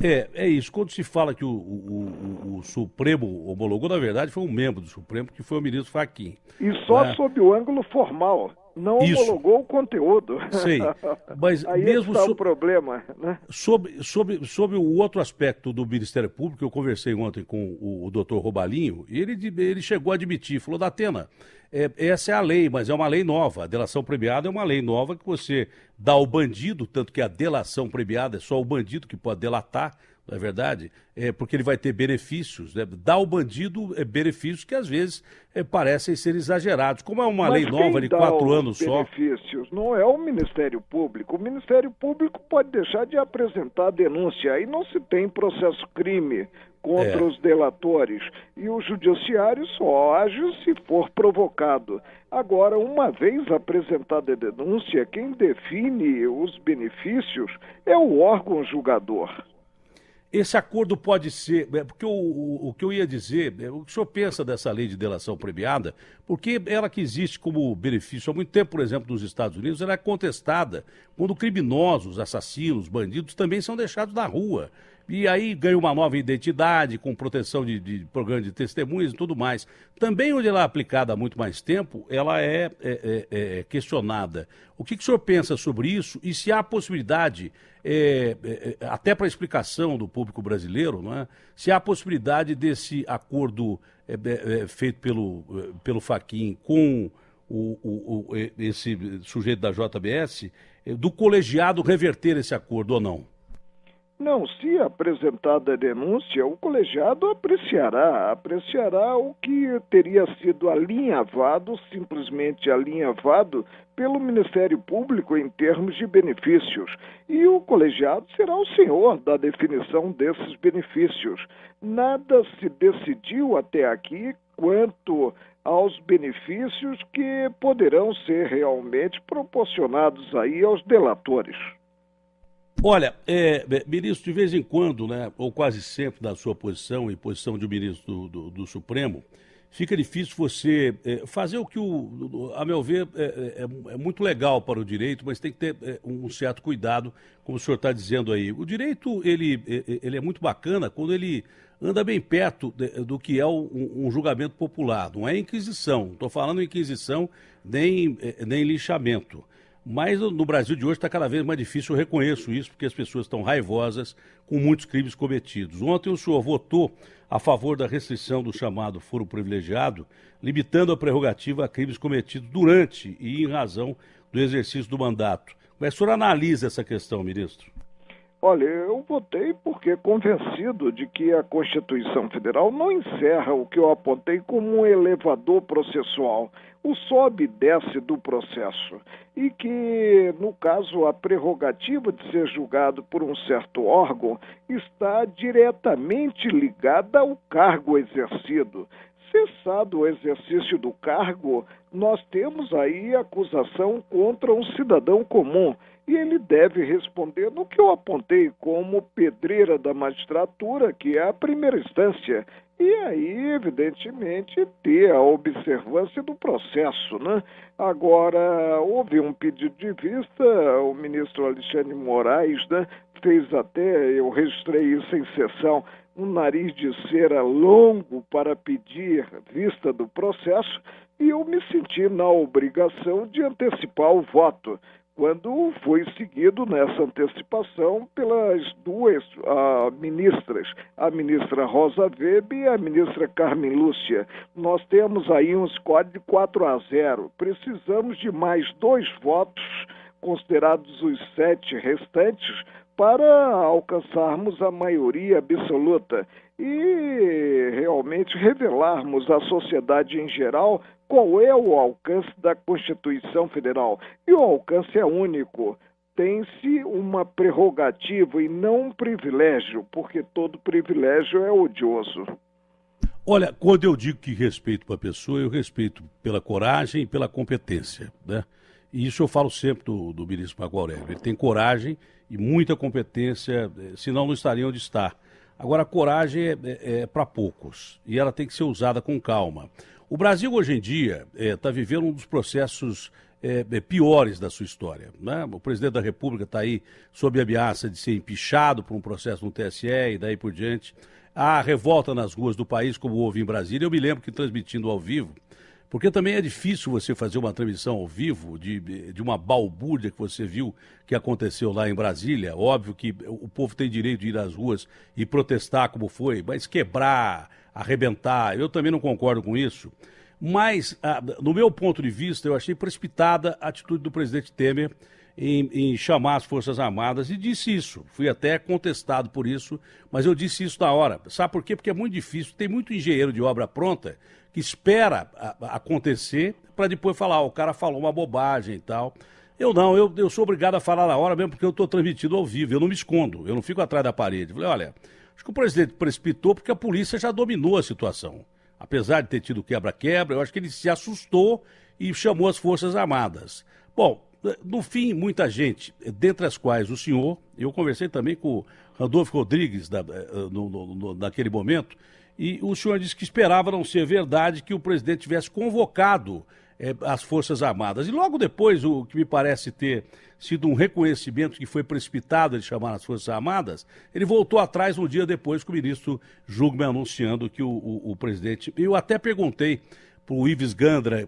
É isso. Quando se fala que o Supremo homologou, na verdade foi um membro do Supremo, que foi o ministro Fachin.
E só sob o ângulo formal. Não homologou o conteúdo.
Sei, mas
aí
mesmo
está o problema, né?
Sobre o outro aspecto do Ministério Público, eu conversei ontem com o doutor Robalinho, e ele chegou a admitir, falou, Datena, essa é a lei, mas é uma lei nova. A delação premiada é uma lei nova que você dá ao bandido, tanto que a delação premiada é só o bandido que pode delatar, não é verdade? Porque ele vai ter benefícios, né? Dá ao bandido benefícios que às vezes parecem ser exagerados. Como é uma lei nova de 4 anos só.
Benefícios não é o Ministério Público. O Ministério Público pode deixar de apresentar a denúncia. Aí não se tem processo crime contra os delatores. E o judiciário só age se for provocado. Agora, uma vez apresentada a denúncia, quem define os benefícios é o órgão julgador.
Esse acordo pode ser, porque o que eu ia dizer, o que o senhor pensa dessa lei de delação premiada, porque ela que existe como benefício há muito tempo, por exemplo, nos Estados Unidos, ela é contestada quando criminosos, assassinos, bandidos também são deixados na rua. E aí ganha uma nova identidade, com proteção de programa de testemunhas e tudo mais. Também onde ela é aplicada há muito mais tempo, ela é questionada. O que o senhor pensa sobre isso? E se há possibilidade, até para explicação do público brasileiro, não é? Se há a possibilidade desse acordo feito pelo Fachin com esse sujeito da JBS, do colegiado reverter esse acordo ou não?
Não, se apresentada a denúncia, o colegiado apreciará o que teria sido simplesmente alinhavado pelo Ministério Público em termos de benefícios. E o colegiado será o senhor da definição desses benefícios. Nada se decidiu até aqui quanto aos benefícios que poderão ser realmente proporcionados aí aos delatores.
Olha, ministro, de vez em quando, né, ou quase sempre na sua posição e posição de ministro do Supremo, fica difícil você fazer o que, a meu ver, é muito legal para o direito, mas tem que ter um certo cuidado, como o senhor está dizendo aí. O direito, ele é muito bacana quando ele anda bem perto do que é um julgamento popular. Não é inquisição, não estou falando inquisição nem linchamento. Mas no Brasil de hoje está cada vez mais difícil, eu reconheço isso, porque as pessoas estão raivosas com muitos crimes cometidos. Ontem o senhor votou a favor da restrição do chamado foro privilegiado, limitando a prerrogativa a crimes cometidos durante e em razão do exercício do mandato. Como é que o senhor analisa essa questão, ministro?
Olha, eu votei porque convencido de que a Constituição Federal não encerra o que eu apontei como um elevador processual, o sobe e desce do processo, e que, no caso, a prerrogativa de ser julgado por um certo órgão está diretamente ligada ao cargo exercido. cessado o exercício do cargo, nós temos aí acusação contra um cidadão comum e ele deve responder no que eu apontei como pedreira da magistratura, que é a primeira instância, e aí, evidentemente, ter a observância do processo, né? Agora, houve um pedido de vista, o ministro Alexandre de Moraes, né, fez até, eu registrei isso em sessão, um nariz de cera longo para pedir vista do processo, e eu me senti na obrigação de antecipar o voto, quando foi seguido nessa antecipação pelas duas ministras, a ministra Rosa Weber e a ministra Carmen Lúcia. Nós temos aí um score de 4-0. Precisamos de mais 2 votos, considerados os 7 restantes, para alcançarmos a maioria absoluta e realmente revelarmos à sociedade em geral qual é o alcance da Constituição Federal. E o alcance é único. Tem-se uma prerrogativa e não um privilégio, porque todo privilégio é odioso.
Olha, quando eu digo que respeito para a pessoa, eu respeito pela coragem e pela competência, né? E isso eu falo sempre do ministro Marco Aurélio. Ele tem coragem e muita competência, senão não estaria onde está. Agora, a coragem é para poucos e ela tem que ser usada com calma. O Brasil, hoje em dia, está vivendo um dos processos piores da sua história, né? O presidente da República está aí sob ameaça de ser empichado por um processo no TSE e daí por diante. Há revolta nas ruas do país, como houve em Brasília. Eu me lembro que transmitindo ao vivo, porque também é difícil você fazer uma transmissão ao vivo de uma balbúrdia que você viu que aconteceu lá em Brasília. Óbvio que o povo tem direito de ir às ruas e protestar como foi, mas quebrar, arrebentar, eu também não concordo com isso. Mas, no meu ponto de vista, eu achei precipitada a atitude do presidente Temer em chamar as Forças Armadas e disse isso. Fui até contestado por isso, mas eu disse isso na hora. Sabe por quê? Porque é muito difícil, tem muito engenheiro de obra pronta que espera acontecer para depois falar, o cara falou uma bobagem e tal. Eu não, eu sou obrigado a falar na hora mesmo porque eu estou transmitindo ao vivo, eu não me escondo, eu não fico atrás da parede. Eu falei, olha, acho que o presidente precipitou porque a polícia já dominou a situação. Apesar de ter tido quebra-quebra, eu acho que ele se assustou e chamou as Forças Armadas. Bom, no fim, muita gente, dentre as quais o senhor, eu conversei também com o Randolfo Rodrigues naquele momento, e o senhor disse que esperava não ser verdade que o presidente tivesse convocado as Forças Armadas. E logo depois, o que me parece ter sido um reconhecimento que foi precipitado de chamar as Forças Armadas, ele voltou atrás um dia depois com o ministro Jungmann anunciando que o presidente... Eu até perguntei para o Ives Gandra,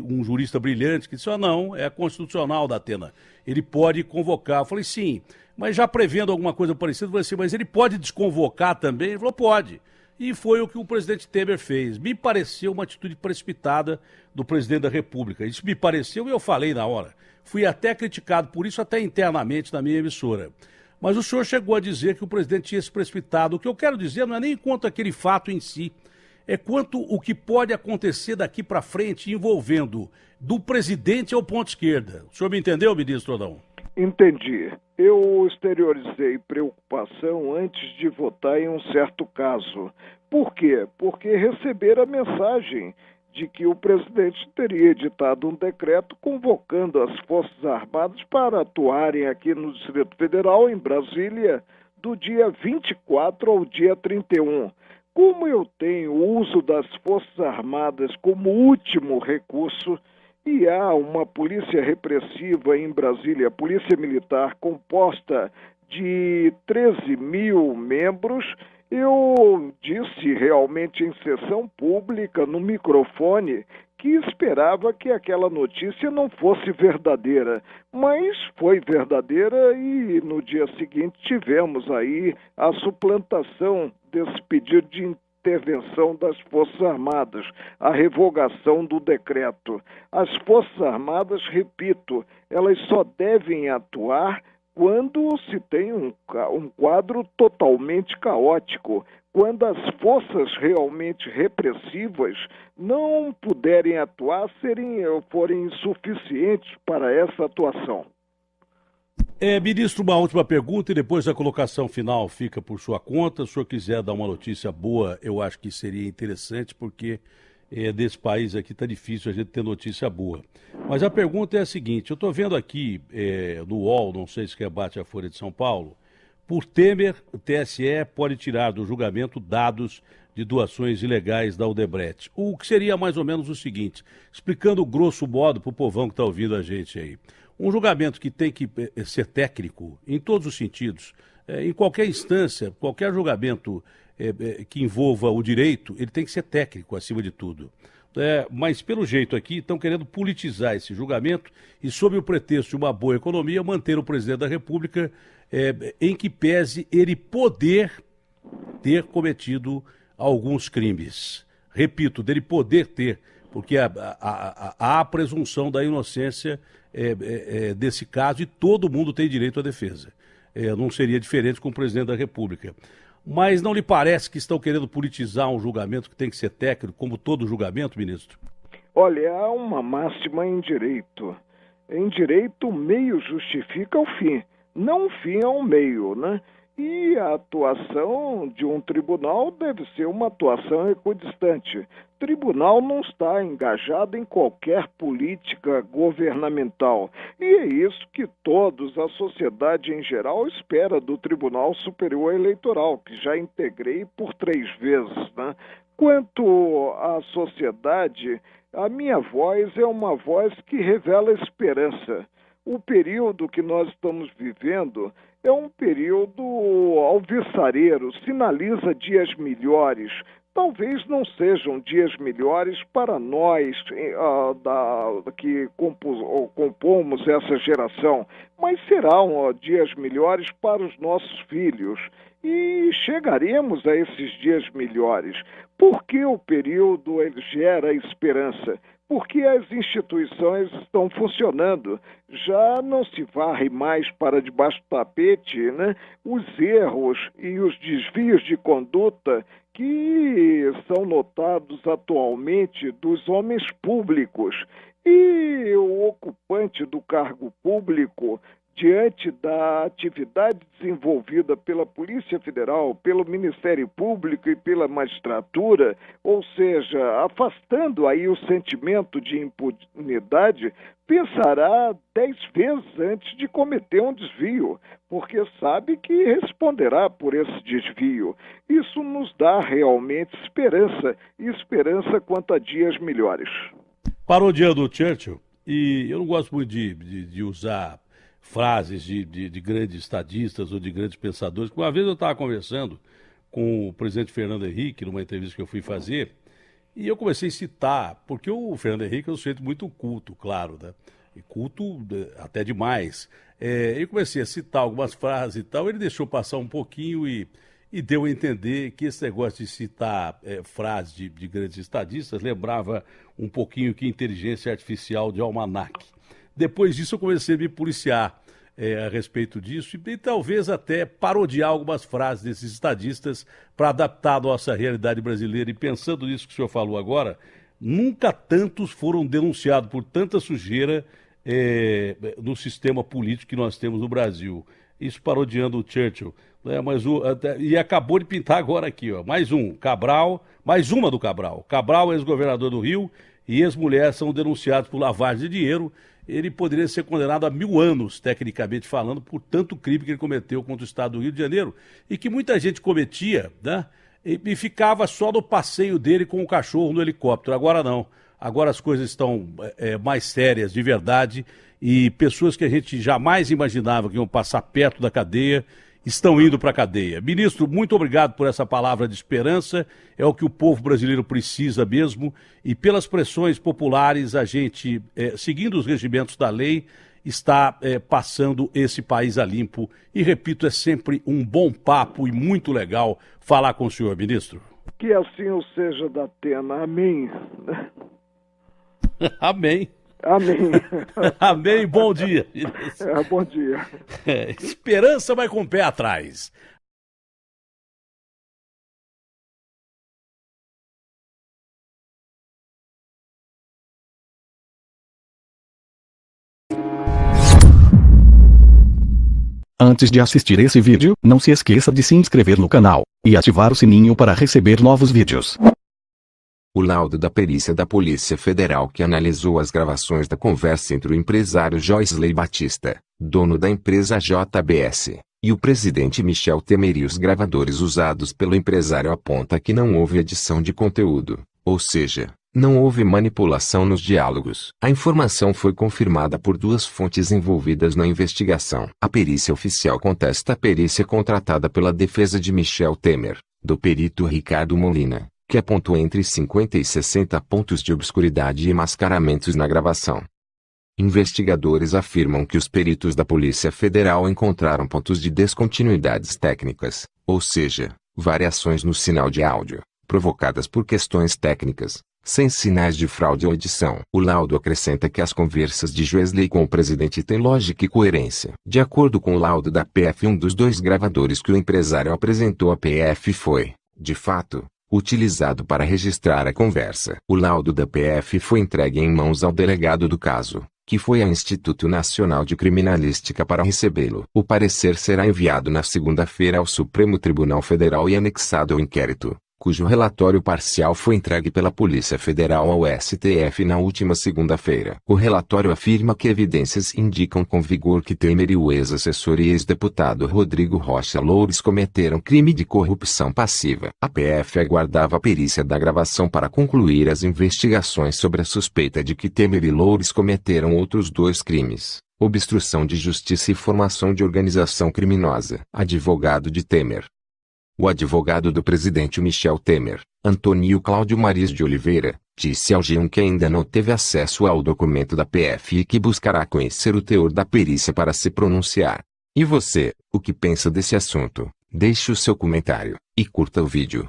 um jurista brilhante, que disse, não, é constitucional da Atena, ele pode convocar. Eu falei, sim, mas já prevendo alguma coisa parecida, eu falei assim, mas ele pode desconvocar também? Ele falou, pode. E foi o que o presidente Temer fez. Me pareceu uma atitude precipitada do presidente da República. Isso me pareceu e eu falei na hora. Fui até criticado por isso, até internamente na minha emissora. Mas o senhor chegou a dizer que o presidente tinha se precipitado. O que eu quero dizer não é nem quanto aquele fato em si, é quanto o que pode acontecer daqui para frente envolvendo do presidente ao ponto esquerda. O senhor me entendeu, ministro, ou não?
Entendi. Eu exteriorizei preocupação antes de votar em um certo caso. Por quê? Porque receber a mensagem de que o presidente teria editado um decreto convocando as Forças Armadas para atuarem aqui no Distrito Federal, em Brasília, do dia 24 ao dia 31. Como eu tenho o uso das Forças Armadas como último recurso, e há uma polícia repressiva em Brasília, polícia militar, composta de 13 mil membros, eu disse realmente em sessão pública, no microfone, que esperava que aquela notícia não fosse verdadeira. Mas foi verdadeira e no dia seguinte tivemos aí a suplantação desse pedido de intervenção das Forças Armadas, a revogação do decreto. As Forças Armadas, repito, elas só devem atuar quando se tem um quadro totalmente caótico, quando as forças realmente repressivas não puderem atuar, forem insuficientes para essa atuação.
Ministro, uma última pergunta e depois a colocação final fica por sua conta. Se o senhor quiser dar uma notícia boa, eu acho que seria interessante, porque desse país aqui está difícil a gente ter notícia boa. Mas a pergunta é a seguinte, eu estou vendo aqui no UOL, não sei se rebate a Folha de São Paulo, por Temer, o TSE pode tirar do julgamento dados de doações ilegais da Odebrecht. O que seria mais ou menos o seguinte, explicando grosso modo para o povão que está ouvindo a gente aí. Um julgamento que tem que ser técnico em todos os sentidos, em qualquer instância, qualquer julgamento que envolva o direito, ele tem que ser técnico acima de tudo. Mas pelo jeito aqui estão querendo politizar esse julgamento e, sob o pretexto de uma boa economia, manter o presidente da República em que pese ele poder ter cometido alguns crimes. Repito, dele poder ter, porque há a presunção da inocência desse caso e todo mundo tem direito à defesa. Não seria diferente com o presidente da República. Mas não lhe parece que estão querendo politizar um julgamento que tem que ser técnico, como todo julgamento, ministro?
Olha, há uma máxima em direito. Em direito, o meio justifica o fim, não o fim é um meio, né? E a atuação de um tribunal deve ser uma atuação equidistante. Tribunal não está engajado em qualquer política governamental. E é isso que todos, a sociedade em geral, espera do Tribunal Superior Eleitoral, que já integrei por 3 vezes, né? Quanto à sociedade, a minha voz é uma voz que revela esperança. O período que nós estamos vivendo é um período alvissareiro, sinaliza dias melhores. Talvez não sejam dias melhores para nós que compomos essa geração, mas serão dias melhores para os nossos filhos. E chegaremos a esses dias melhores. Por que o período gera esperança? Porque as instituições estão funcionando. Já não se varre mais para debaixo do tapete, né, os erros e os desvios de conduta que são notados atualmente dos homens públicos. E o ocupante do cargo público, diante da atividade desenvolvida pela Polícia Federal, pelo Ministério Público e pela magistratura, ou seja, afastando aí o sentimento de impunidade, pensará 10 vezes antes de cometer um desvio, porque sabe que responderá por esse desvio. Isso nos dá realmente esperança, e esperança quanto a dias melhores.
Parodiando o Churchill, e eu não gosto muito de usar frases de grandes estadistas ou de grandes pensadores. Uma vez eu estava conversando com o presidente Fernando Henrique, numa entrevista que eu fui fazer, e eu comecei a citar, porque o Fernando Henrique é um sujeito muito culto, claro, né? E culto até demais. Eu comecei a citar algumas frases e tal, ele deixou passar um pouquinho e deu a entender que esse negócio de citar frases de grandes estadistas lembrava um pouquinho que inteligência artificial de almanaque. Depois disso eu comecei a me policiar a respeito disso e talvez até parodiar algumas frases desses estadistas para adaptar a nossa realidade brasileira. E pensando nisso que o senhor falou agora, nunca tantos foram denunciados por tanta sujeira no sistema político que nós temos no Brasil. Isso parodiando o Churchill. E acabou de pintar agora aqui, ó, mais uma do Cabral. Cabral, ex-governador do Rio, e ex-mulher são denunciados por lavagem de dinheiro. Ele poderia ser condenado a 1000 anos, tecnicamente falando, por tanto crime que ele cometeu contra o estado do Rio de Janeiro e que muita gente cometia, né? E ficava só no passeio dele com o cachorro no helicóptero. Agora não. Agora as coisas estão mais sérias, de verdade, e pessoas que a gente jamais imaginava que iam passar perto da cadeia estão indo para a cadeia. Ministro, muito obrigado por essa palavra de esperança, é o que o povo brasileiro precisa mesmo, e pelas pressões populares a gente, seguindo os regimentos da lei, está passando esse país a limpo. E repito, é sempre um bom papo e muito legal falar com o senhor, ministro.
Que assim o seja da Atena. Amém.
Amém.
Amém.
Amém, bom dia.
Bom dia.
Esperança vai com o pé atrás.
Antes de assistir esse vídeo, não se esqueça de se inscrever no canal e ativar o sininho para receber novos vídeos.
O laudo da perícia da Polícia Federal que analisou as gravações da conversa entre o empresário Joisley Batista, dono da empresa JBS, e o presidente Michel Temer e os gravadores usados pelo empresário aponta que não houve edição de conteúdo, ou seja, não houve manipulação nos diálogos. A informação foi confirmada por duas fontes envolvidas na investigação. A perícia oficial contesta a perícia contratada pela defesa de Michel Temer, do perito Ricardo Molina, que apontou entre 50 e 60 pontos de obscuridade e mascaramentos na gravação. Investigadores afirmam que os peritos da Polícia Federal encontraram pontos de descontinuidades técnicas, ou seja, variações no sinal de áudio, provocadas por questões técnicas, sem sinais de fraude ou edição. O laudo acrescenta que as conversas de Joisley com o presidente têm lógica e coerência. De acordo com o laudo da PF, um dos dois gravadores que o empresário apresentou à PF foi, de fato, utilizado para registrar a conversa. O laudo da PF foi entregue em mãos ao delegado do caso, que foi ao Instituto Nacional de Criminalística para recebê-lo. O parecer será enviado na segunda-feira ao Supremo Tribunal Federal e anexado ao inquérito, cujo relatório parcial foi entregue pela Polícia Federal ao STF na última segunda-feira. O relatório afirma que evidências indicam com vigor que Temer e o ex-assessor e ex-deputado Rodrigo Rocha Loures cometeram crime de corrupção passiva. A PF aguardava a perícia da gravação para concluir as investigações sobre a suspeita de que Temer e Loures cometeram outros dois crimes: obstrução de justiça e formação de organização criminosa. Advogado de Temer. O advogado do presidente Michel Temer, Antônio Cláudio Maris de Oliveira, disse ao G1 que ainda não teve acesso ao documento da PF e que buscará conhecer o teor da perícia para se pronunciar. E você, o que pensa desse assunto? Deixe o seu comentário e curta o vídeo.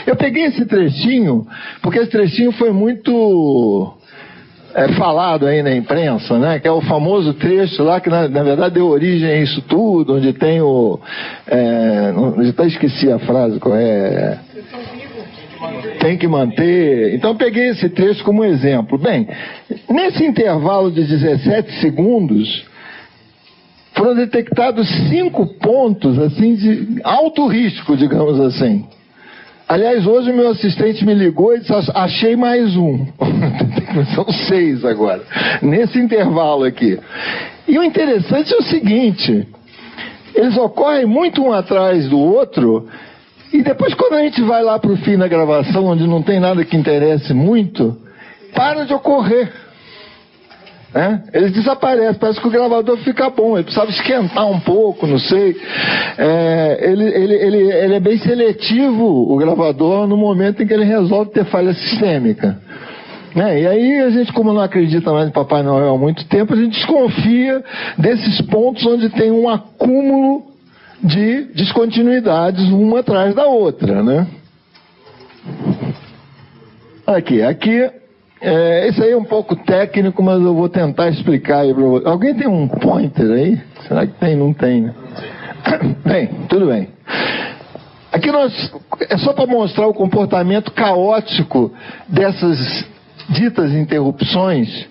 Eu peguei esse trechinho, porque esse trechinho foi muito falado aí na imprensa, né? Que é o famoso trecho lá que na verdade deu origem a isso tudo, onde tem o... até esqueci a frase, qual é... Tem que manter. Então eu peguei esse trecho como exemplo. Bem, nesse intervalo de 17 segundos, foram detectados 5 pontos assim, de alto risco, digamos assim. Aliás, hoje o meu assistente me ligou e disse: achei mais um. São 6 agora, nesse intervalo aqui. E o interessante é o seguinte: eles ocorrem muito um atrás do outro, e depois, quando a gente vai lá para o fim da gravação, onde não tem nada que interesse muito, para de ocorrer. Eles desaparecem, parece que o gravador fica bom, ele precisava esquentar um pouco, não sei. Ele é bem seletivo, o gravador, no momento em que ele resolve ter falha sistêmica. E aí a gente, como não acredita mais em Papai Noel há muito tempo, a gente desconfia desses pontos onde tem um acúmulo de descontinuidades uma atrás da outra, né? Aqui. Esse aí é um pouco técnico, mas eu vou tentar explicar aí para você. Alguém tem um pointer aí? Será que tem? Não tem, né? Bem, tudo bem. Aqui é só para mostrar o comportamento caótico dessas ditas interrupções.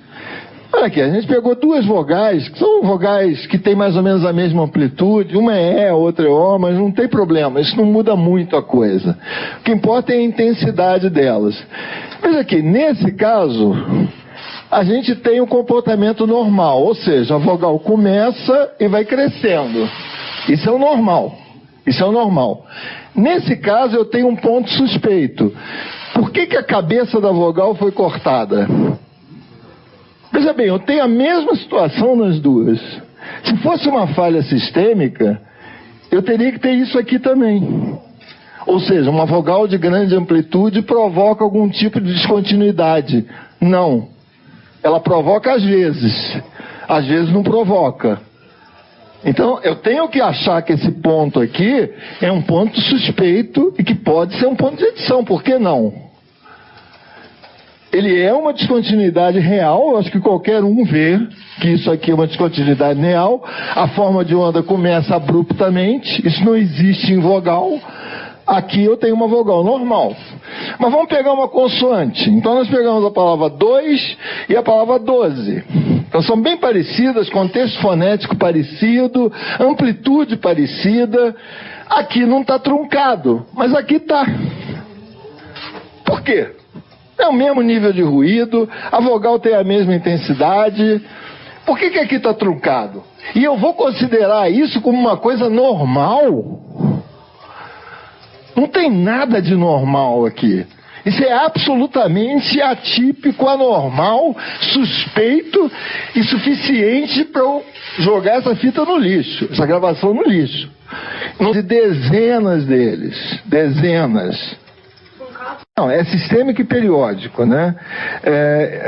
Olha aqui, a gente pegou 2 vogais, que são vogais que têm mais ou menos a mesma amplitude, uma é E, a outra é O, mas não tem problema, isso não muda muito a coisa. O que importa é a intensidade delas. Veja aqui, nesse caso, a gente tem o comportamento normal, ou seja, a vogal começa e vai crescendo. Isso é o normal. Nesse caso, eu tenho um ponto suspeito. Por que a cabeça da vogal foi cortada? Veja bem, eu tenho a mesma situação nas duas. Se fosse uma falha sistêmica, eu teria que ter isso aqui também. Ou seja, uma vogal de grande amplitude provoca algum tipo de descontinuidade. Não. Ela provoca às vezes não provoca. Então, eu tenho que achar que esse ponto aqui é um ponto suspeito e que pode ser um ponto de edição. Por que não? Ele é uma descontinuidade real, eu acho que qualquer um vê que isso aqui é uma descontinuidade real. A forma de onda começa abruptamente, isso não existe em vogal.
Aqui eu tenho uma vogal normal. Mas vamos pegar uma consoante. Então nós pegamos a palavra 2 e a palavra 12. Então são bem parecidas, contexto fonético parecido, amplitude parecida. Aqui não está truncado, mas aqui está. Por quê? É o mesmo nível de ruído, a vogal tem a mesma intensidade. Por que aqui está truncado? E eu vou considerar isso como uma coisa normal? Não tem nada de normal aqui. Isso é absolutamente atípico, anormal, suspeito e suficiente para eu jogar essa fita no lixo, essa gravação no lixo. De dezenas deles, dezenas. Não, é sistêmico e periódico, né?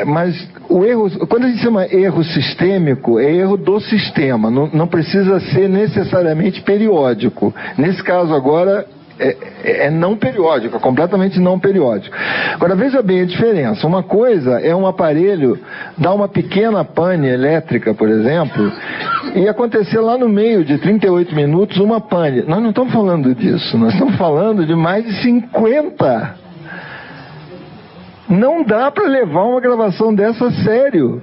Mas o erro, quando a gente chama erro sistêmico, é erro do sistema, não precisa ser necessariamente periódico. Nesse caso agora, é não periódico, é completamente não periódico. Agora veja bem a diferença. Uma coisa é um aparelho dar uma pequena pane elétrica, por exemplo, e acontecer lá no meio de 38 minutos uma pane. Nós não estamos falando disso, nós estamos falando de mais de 50. Não dá para levar uma gravação dessa a sério.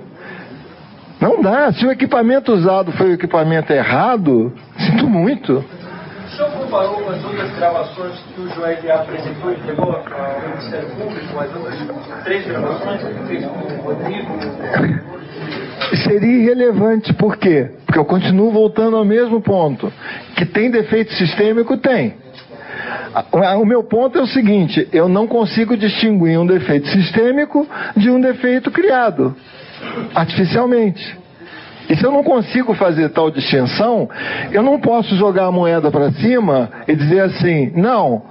Não dá. Se o equipamento usado foi o equipamento errado, sinto muito.
O senhor comparou com as outras gravações que o Joel apresentou e levou ao Ministério Público, as outras 3 gravações que ele fez com o Rodrigo?
Seria irrelevante. Por quê? Porque eu continuo voltando ao mesmo ponto. Que tem defeito sistêmico? Tem. O meu ponto é o seguinte: eu não consigo distinguir um defeito sistêmico de um defeito criado artificialmente. E se eu não consigo fazer tal distinção, eu não posso jogar a moeda para cima e dizer assim, não,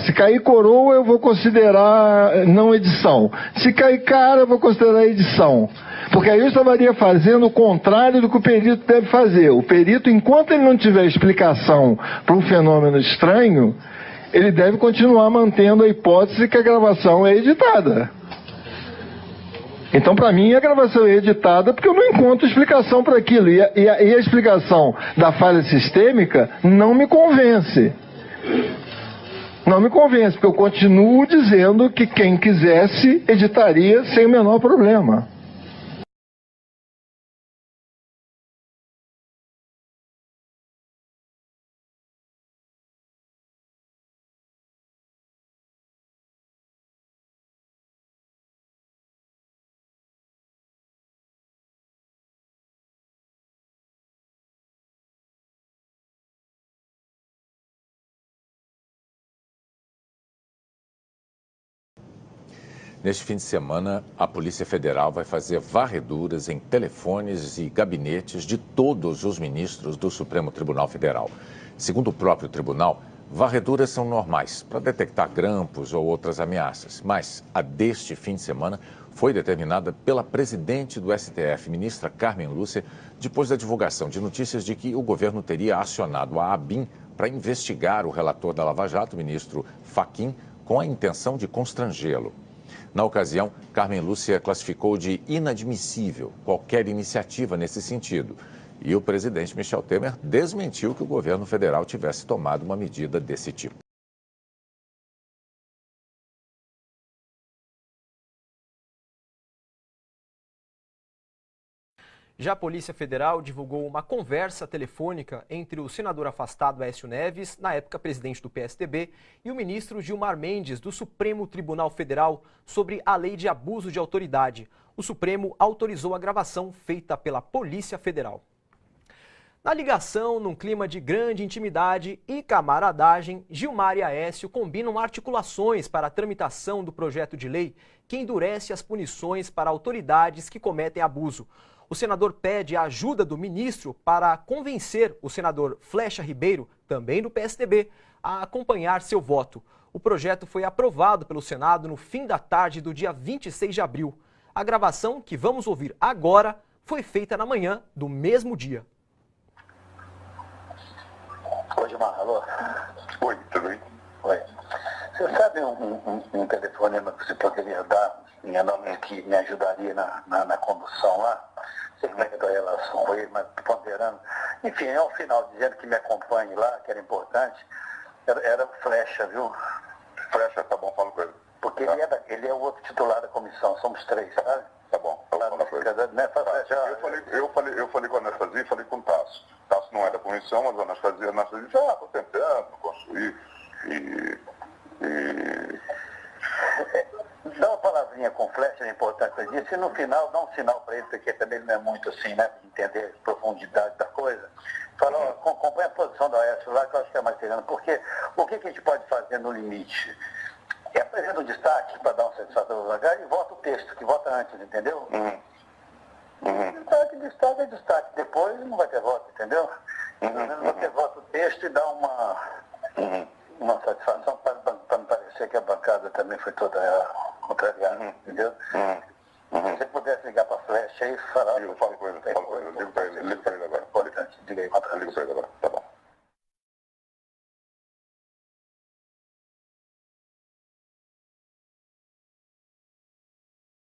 se cair coroa eu vou considerar não edição. Se cair cara eu vou considerar edição. Porque aí eu estaria fazendo o contrário do que o perito deve fazer. O perito, enquanto ele não tiver explicação para um fenômeno estranho, ele deve continuar mantendo a hipótese que a gravação é editada. Então, para mim, a gravação é editada porque eu não encontro explicação para aquilo. E a explicação da falha sistêmica não me convence. Não me convence, porque eu continuo dizendo que quem quisesse editaria sem o menor problema.
Neste fim de semana, a Polícia Federal vai fazer varreduras em telefones e gabinetes de todos os ministros do Supremo Tribunal Federal. Segundo o próprio tribunal, varreduras são normais para detectar grampos ou outras ameaças. Mas a deste fim de semana foi determinada pela presidente do STF, ministra Carmen Lúcia, depois da divulgação de notícias de que o governo teria acionado a ABIN para investigar o relator da Lava Jato, ministro Fachin, com a intenção de constrangê-lo. Na ocasião, Carmen Lúcia classificou de inadmissível qualquer iniciativa nesse sentido. E o presidente Michel Temer desmentiu que o governo federal tivesse tomado uma medida desse tipo.
Já a Polícia Federal divulgou uma conversa telefônica entre o senador afastado Aécio Neves, na época presidente do PSDB, e o ministro Gilmar Mendes, do Supremo Tribunal Federal, sobre a lei de abuso de autoridade. O Supremo autorizou a gravação feita pela Polícia Federal. Na ligação, num clima de grande intimidade e camaradagem, Gilmar e Aécio combinam articulações para a tramitação do projeto de lei que endurece as punições para autoridades que cometem abuso. O senador pede a ajuda do ministro para convencer o senador Flecha Ribeiro, também do PSDB, a acompanhar seu voto. O projeto foi aprovado pelo Senado no fim da tarde do dia 26 de abril. A gravação, que vamos ouvir agora, foi feita na manhã do mesmo dia.
Oi, Gilmar, alô? Oi, tudo bem? Oi. Você sabe um telefonema que você poderia dar, minha nome que me ajudaria na condução lá? Sei como é que é a relação com ele, mas ponderando. Enfim, ao final, dizendo que me acompanhe lá, que era importante, Era Flecha, viu?
Flecha, tá bom, fala com ele.
Porque ele é o outro titular da comissão, somos 3, sabe?
Tá bom, eu falo com ele. Eu falei com a Anastasia e falei com o Tasso. Tasso não é da comissão, mas a Anastasia já tô tentando construir
Dá uma palavrinha com Flecha, é importante pra disso, e no final dá um sinal para ele, porque também não é muito assim, né? Entender a profundidade da coisa. Fala, acompanha a posição da Aécio lá, que eu acho que é mais interessante, porque o que a gente pode fazer no limite? Apresenta um destaque para dar uma satisfação ao lugar e vota o texto, que vota antes, entendeu? Destaque é destaque. Depois não vai ter voto, entendeu? Você vota o texto e dá uma satisfação para não parecer que a bancada também foi toda contrariada, entendeu? Se você pudesse ligar para a Flecha aí, falar...
Eu falo com ele, ligo para ele agora.
Liga aí,
ligo para ele agora, tá bom.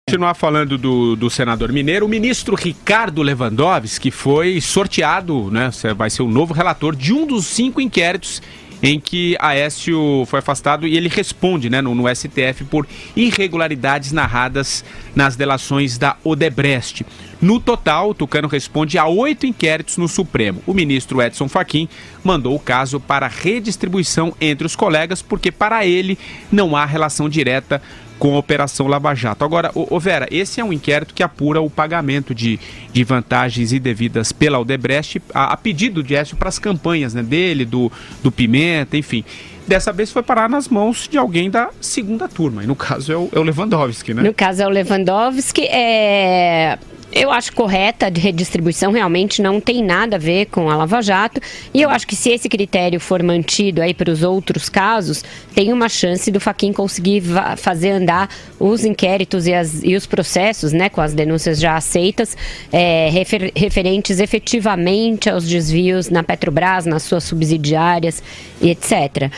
Continuar falando do senador mineiro, o ministro Ricardo Lewandowski foi sorteado, né? Vai ser o novo relator de um dos 5 inquéritos em que Aécio foi afastado, e ele responde, né, no STF por irregularidades narradas nas delações da Odebrecht. No total, o Tucano responde a 8 inquéritos no Supremo. O ministro Edson Fachin mandou o caso para redistribuição entre os colegas, porque para ele não há relação direta com a Operação Lava Jato. Agora, Vera, esse é um inquérito que apura o pagamento de vantagens indevidas pela Odebrecht a pedido de Aécio para as campanhas, né, dele, do Pimenta, enfim. Dessa vez foi parar nas mãos de alguém da segunda turma, e no caso é o Lewandowski, né?
No caso é o Lewandowski, eu acho correta de redistribuição, realmente não tem nada a ver com a Lava Jato, e eu acho que se esse critério for mantido aí para os outros casos, tem uma chance do Fachin conseguir fazer andar os inquéritos e os processos, né, com as denúncias já aceitas, referentes efetivamente aos desvios na Petrobras, nas suas subsidiárias e etc.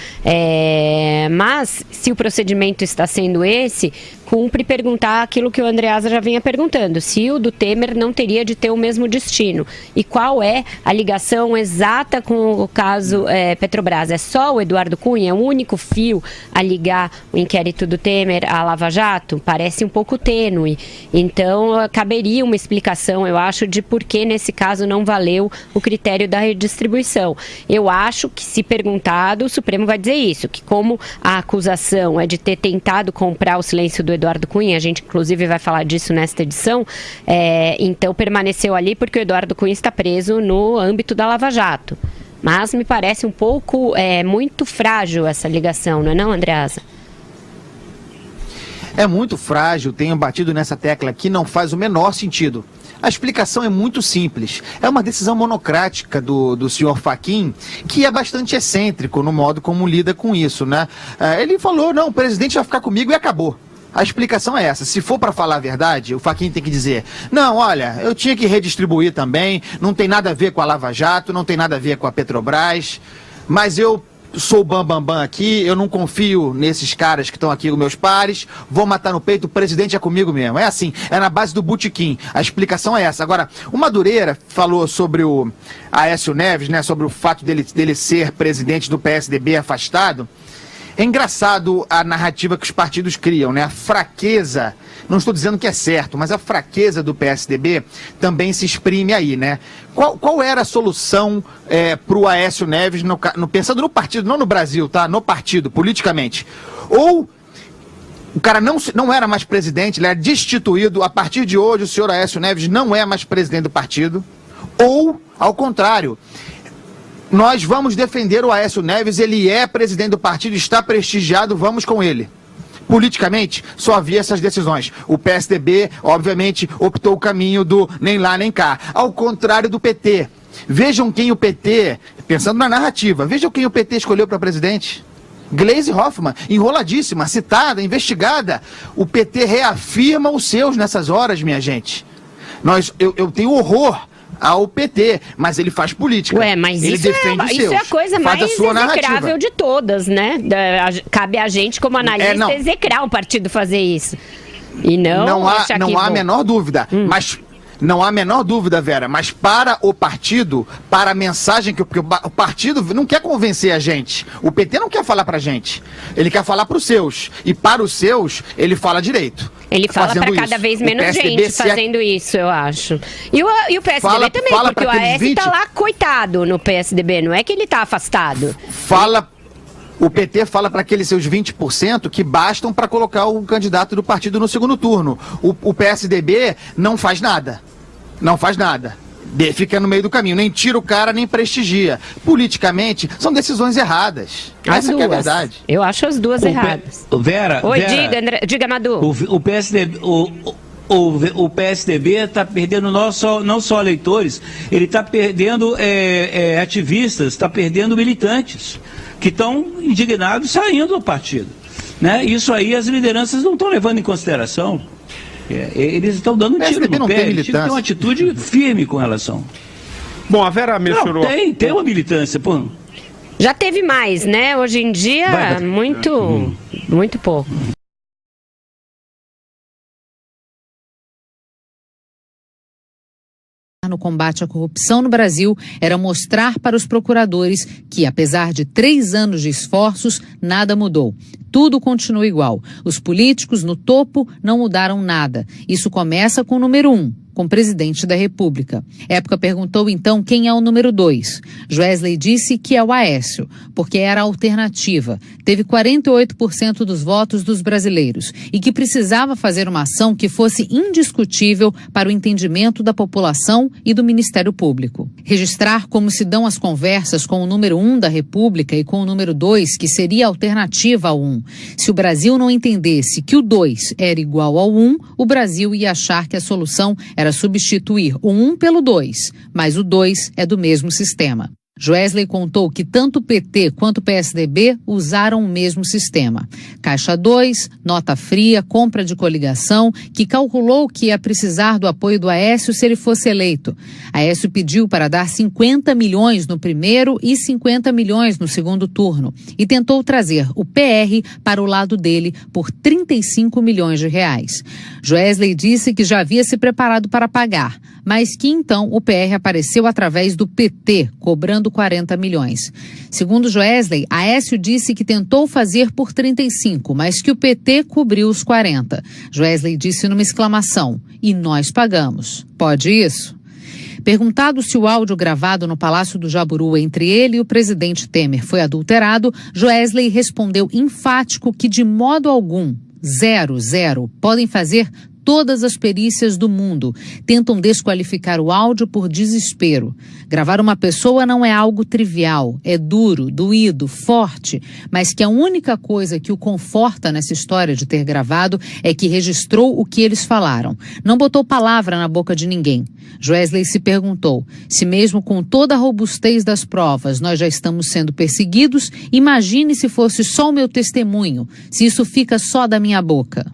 Mas, se o procedimento está sendo esse, cumpre perguntar aquilo que o Andreasa já vinha perguntando, se o do Temer não teria de ter o mesmo destino, e qual é a ligação exata com o caso Petrobras. É só o Eduardo Cunha, é o único fio a ligar o inquérito do Temer à Lava Jato? Parece um pouco tênue, então caberia uma explicação, eu acho, de por que nesse caso não valeu o critério da redistribuição. Eu acho que, se perguntado, o Supremo vai dizer isso, que como a acusação é de ter tentado comprar o silêncio do Eduardo Cunha, a gente inclusive vai falar disso nesta edição, então permaneceu ali porque o Eduardo Cunha está preso no âmbito da Lava Jato. Mas me parece um pouco, muito frágil essa ligação, não é não, Andreasa?
É muito frágil, tenho batido nessa tecla aqui, não faz o menor sentido. A explicação é muito simples. É uma decisão monocrática do senhor Fachin, que é bastante excêntrico no modo como lida com isso, né? Ele falou, não, o presidente vai ficar comigo e acabou. A explicação é essa. Se for para falar a verdade, o Fachin tem que dizer, não, olha, eu tinha que redistribuir também, não tem nada a ver com a Lava Jato, não tem nada a ver com a Petrobras, mas eu sou o bambambam aqui, eu não confio nesses caras que estão aqui, os meus pares, vou matar no peito, o presidente é comigo mesmo. É assim, é na base do botequim. A explicação é essa. Agora, o Madureira falou sobre o Aécio Neves, né, sobre o fato dele ser presidente do PSDB afastado. É engraçado a narrativa que os partidos criam, né? A fraqueza, não estou dizendo que é certo, mas a fraqueza do PSDB também se exprime aí, né? Qual era a solução para o Aécio Neves, pensando no partido, não no Brasil, tá? No partido, politicamente. Ou o cara não era mais presidente, ele era destituído, a partir de hoje o senhor Aécio Neves não é mais presidente do partido, ou, ao contrário, nós vamos defender o Aécio Neves, ele é presidente do partido, está prestigiado, vamos com ele. Politicamente, só havia essas decisões. O PSDB, obviamente, optou o caminho do nem lá nem cá. Ao contrário do PT. Vejam quem o PT, pensando na narrativa, vejam quem o PT escolheu para presidente. Gleisi Hoffmann, enroladíssima, citada, investigada. O PT reafirma os seus nessas horas, minha gente. Eu tenho horror ao PT, mas ele faz política.
Ué, mas
ele defende os seus,
isso é a coisa mais execrável de todas, né? Cabe a gente, como analista, execrar um partido fazer isso. E não
há a menor dúvida. Não há a menor dúvida, Vera, mas para o partido, para a mensagem que o partido não quer convencer a gente. O PT não quer falar pra gente. Ele quer falar pros seus. E para os seus, ele fala direito.
Ele fala para cada vez menos gente fazendo isso, eu acho. E o PSDB também, porque o Aécio tá lá, coitado, no PSDB. Não é que ele tá afastado.
O PT fala para aqueles seus 20% que bastam para colocar o candidato do partido no segundo turno. O PSDB não faz nada. Não faz nada. Fica no meio do caminho. Nem tira o cara, nem prestigia. Politicamente, são decisões erradas. Essa que é a verdade.
Eu acho as duas erradas.
Vera,
Oi,
Vera,
diga, Madu.
O PSDB... O PSDB está perdendo não só eleitores, ele está perdendo ativistas, está perdendo militantes que estão indignados saindo do partido. Né? Isso aí as lideranças não estão levando em consideração. Eles estão dando um tiro no pé, eles tinham que ter uma atitude firme com relação.
Bom, a Vera mencionou...
Não, tem uma militância, pô.
Já teve mais, né? Hoje em dia, muito pouco.
No combate à corrupção no Brasil era mostrar para os procuradores que, apesar de 3 anos de esforços, nada mudou. Tudo continua igual. Os políticos no topo não mudaram nada. Isso começa com o número 1, com o presidente da República. Época perguntou então quem é o número 2. Joesley disse que é o Aécio, porque era a alternativa. Teve 48% dos votos dos brasileiros e que precisava fazer uma ação que fosse indiscutível para o entendimento da população e do Ministério Público. Registrar como se dão as conversas com o número 1 da República e com o número 2, que seria a alternativa ao 1. Se o Brasil não entendesse que o 2 era igual ao 1, o Brasil ia achar que a solução era substituir o 1 pelo 2, mas o 2 é do mesmo sistema. Joesley contou que tanto o PT quanto o PSDB usaram o mesmo sistema. Caixa 2, nota fria, compra de coligação, que calculou que ia precisar do apoio do Aécio se ele fosse eleito. Aécio pediu para dar 50 milhões no primeiro e 50 milhões no segundo turno e tentou trazer o PR para o lado dele por 35 milhões de reais. Joesley disse que já havia se preparado para pagar, mas que então o PR apareceu através do PT, cobrando 40 milhões. Segundo Joesley, Aécio disse que tentou fazer por 35, mas que o PT cobriu os 40. Joesley disse numa exclamação: "E nós pagamos. Pode isso?" Perguntado se o áudio gravado no Palácio do Jaburu entre ele e o presidente Temer foi adulterado, Joesley respondeu enfático que de modo algum, zero, podem fazer todas as perícias do mundo. Tentam desqualificar o áudio por desespero. Gravar uma pessoa não é algo trivial, é duro, doído, forte, mas que a única coisa que o conforta nessa história de ter gravado é que registrou o que eles falaram. Não botou palavra na boca de ninguém. Joesley se perguntou: se mesmo com toda a robustez das provas nós já estamos sendo perseguidos, imagine se fosse só o meu testemunho, se isso fica só da minha boca.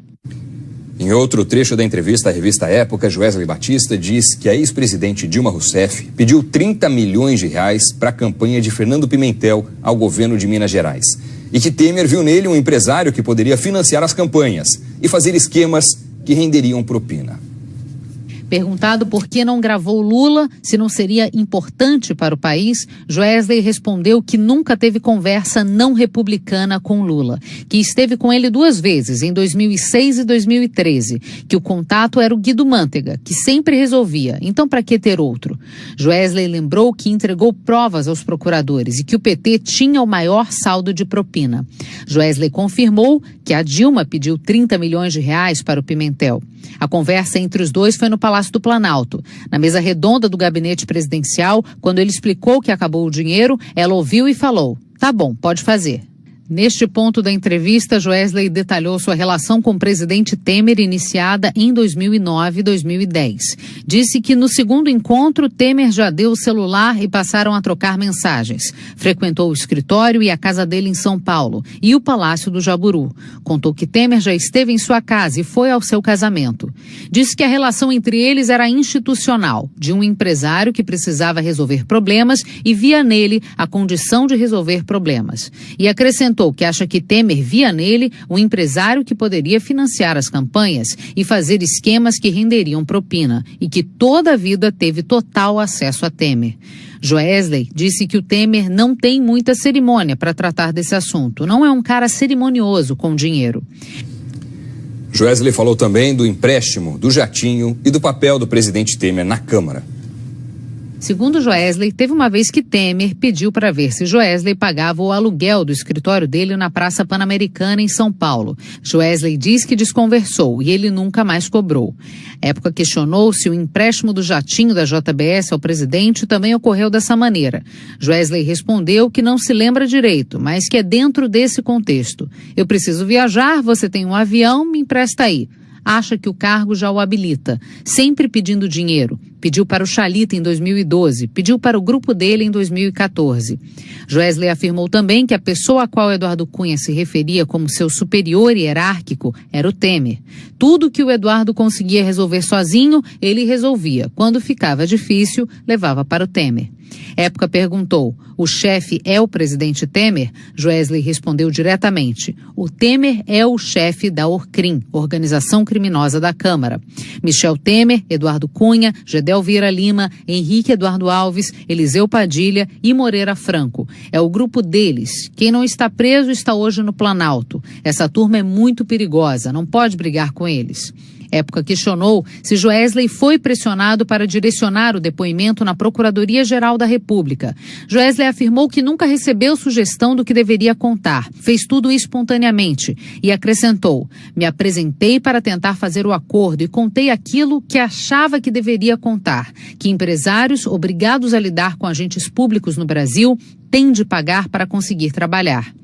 Em outro trecho da entrevista à revista Época, Joesley Batista diz que a ex-presidente Dilma Rousseff pediu 30 milhões de reais para a campanha de Fernando Pimentel ao governo de Minas Gerais. E que Temer viu nele um empresário que poderia financiar as campanhas e fazer esquemas que renderiam propina.
Perguntado por que não gravou Lula, se não seria importante para o país, Joesley respondeu que nunca teve conversa não republicana com Lula, que esteve com ele 2 vezes, em 2006 e 2013, que o contato era o Guido Mantega, que sempre resolvia, então para que ter outro? Joesley lembrou que entregou provas aos procuradores e que o PT tinha o maior saldo de propina. Joesley confirmou que a Dilma pediu 30 milhões de reais para o Pimentel. A conversa entre os dois foi no Palácio do Planalto. Na mesa redonda do gabinete presidencial, quando ele explicou que acabou o dinheiro, ela ouviu e falou: "Tá bom, pode fazer." Neste ponto da entrevista, Joesley detalhou sua relação com o presidente Temer iniciada em 2009 e 2010. Disse que no segundo encontro, Temer já deu o celular e passaram a trocar mensagens. Frequentou o escritório e a casa dele em São Paulo e o Palácio do Jaburu. Contou que Temer já esteve em sua casa e foi ao seu casamento. Disse que a relação entre eles era institucional, de um empresário que precisava resolver problemas e via nele a condição de resolver problemas. E acrescentou comentou que acha que Temer via nele um empresário que poderia financiar as campanhas e fazer esquemas que renderiam propina e que toda a vida teve total acesso a Temer. Joesley disse que o Temer não tem muita cerimônia para tratar desse assunto. Não é um cara cerimonioso com dinheiro.
Joesley falou também do empréstimo, do jatinho e do papel do presidente Temer na Câmara.
Segundo Joesley, teve uma vez que Temer pediu para ver se Joesley pagava o aluguel do escritório dele na Praça Pan-Americana, em São Paulo. Joesley diz que desconversou e ele nunca mais cobrou. À época questionou se o empréstimo do jatinho da JBS ao presidente também ocorreu dessa maneira. Joesley respondeu que não se lembra direito, mas que é dentro desse contexto. Eu preciso viajar, você tem um avião, me empresta aí. Acha que o cargo já o habilita, sempre pedindo dinheiro. Pediu para o Chalita em 2012, pediu para o grupo dele em 2014. Joesley afirmou também que a pessoa a qual Eduardo Cunha se referia como seu superior hierárquico era o Temer. Tudo que o Eduardo conseguia resolver sozinho, ele resolvia. Quando ficava difícil, levava para o Temer. Época perguntou, o chefe é o presidente Temer? Joesley respondeu diretamente, o Temer é o chefe da Orcrim, organização criminosa da Câmara. Michel Temer, Eduardo Cunha, Gedel Vieira Lima, Henrique Eduardo Alves, Eliseu Padilha e Moreira Franco. É o grupo deles. Quem não está preso está hoje no Planalto. Essa turma é muito perigosa, não pode brigar com eles. Época questionou se Joesley foi pressionado para direcionar o depoimento na Procuradoria-Geral da República. Joesley afirmou que nunca recebeu sugestão do que deveria contar, fez tudo espontaneamente e acrescentou, me apresentei para tentar fazer o acordo e contei aquilo que achava que deveria contar, que empresários obrigados a lidar com agentes públicos no Brasil têm de pagar para conseguir trabalhar.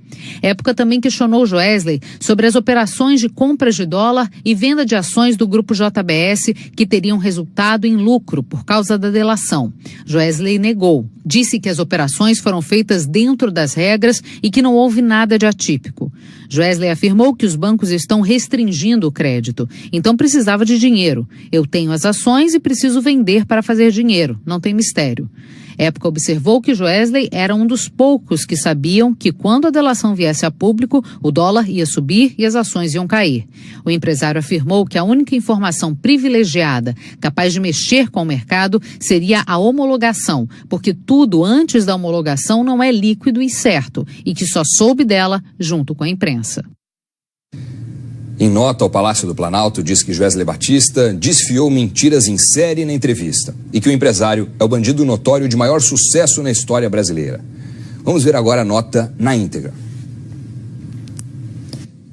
Época também questionou Joesley sobre as operações de compras de dólar e venda de ações do grupo JBS que teriam resultado em lucro por causa da delação. Joesley negou. Disse que as operações foram feitas dentro das regras e que não houve nada de atípico. Joesley afirmou que os bancos estão restringindo o crédito, então precisava de dinheiro. Eu tenho as ações e preciso vender para fazer dinheiro, não tem mistério. Época observou que Joesley era um dos poucos que sabiam que quando a delação viesse a público, o dólar ia subir e as ações iam cair. O empresário afirmou que a única informação privilegiada capaz de mexer com o mercado seria a homologação, porque tudo antes da homologação não é líquido e certo, e que só soube dela junto com a imprensa.
Em nota, o Palácio do Planalto diz que Joesley Batista desfiou mentiras em série na entrevista e que o empresário é o bandido notório de maior sucesso na história brasileira. Vamos ver agora a nota na íntegra.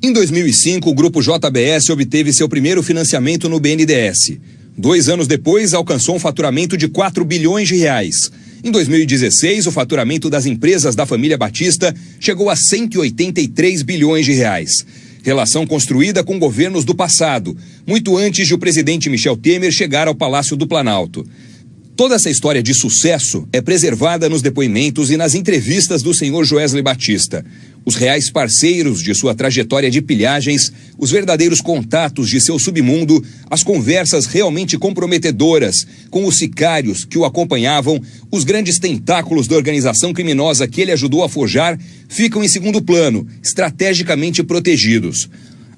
Em 2005, o grupo JBS obteve seu primeiro financiamento no BNDES. 2 anos depois, alcançou um faturamento de 4 bilhões de reais. Em 2016, o faturamento das empresas da família Batista chegou a 183 bilhões de reais. Relação construída com governos do passado, muito antes de o presidente Michel Temer chegar ao Palácio do Planalto. Toda essa história de sucesso é preservada nos depoimentos e nas entrevistas do senhor Joesley Batista. Os reais parceiros de sua trajetória de pilhagens, os verdadeiros contatos de seu submundo, as conversas realmente comprometedoras com os sicários que o acompanhavam, os grandes tentáculos da organização criminosa que ele ajudou a forjar, ficam em segundo plano, estrategicamente protegidos.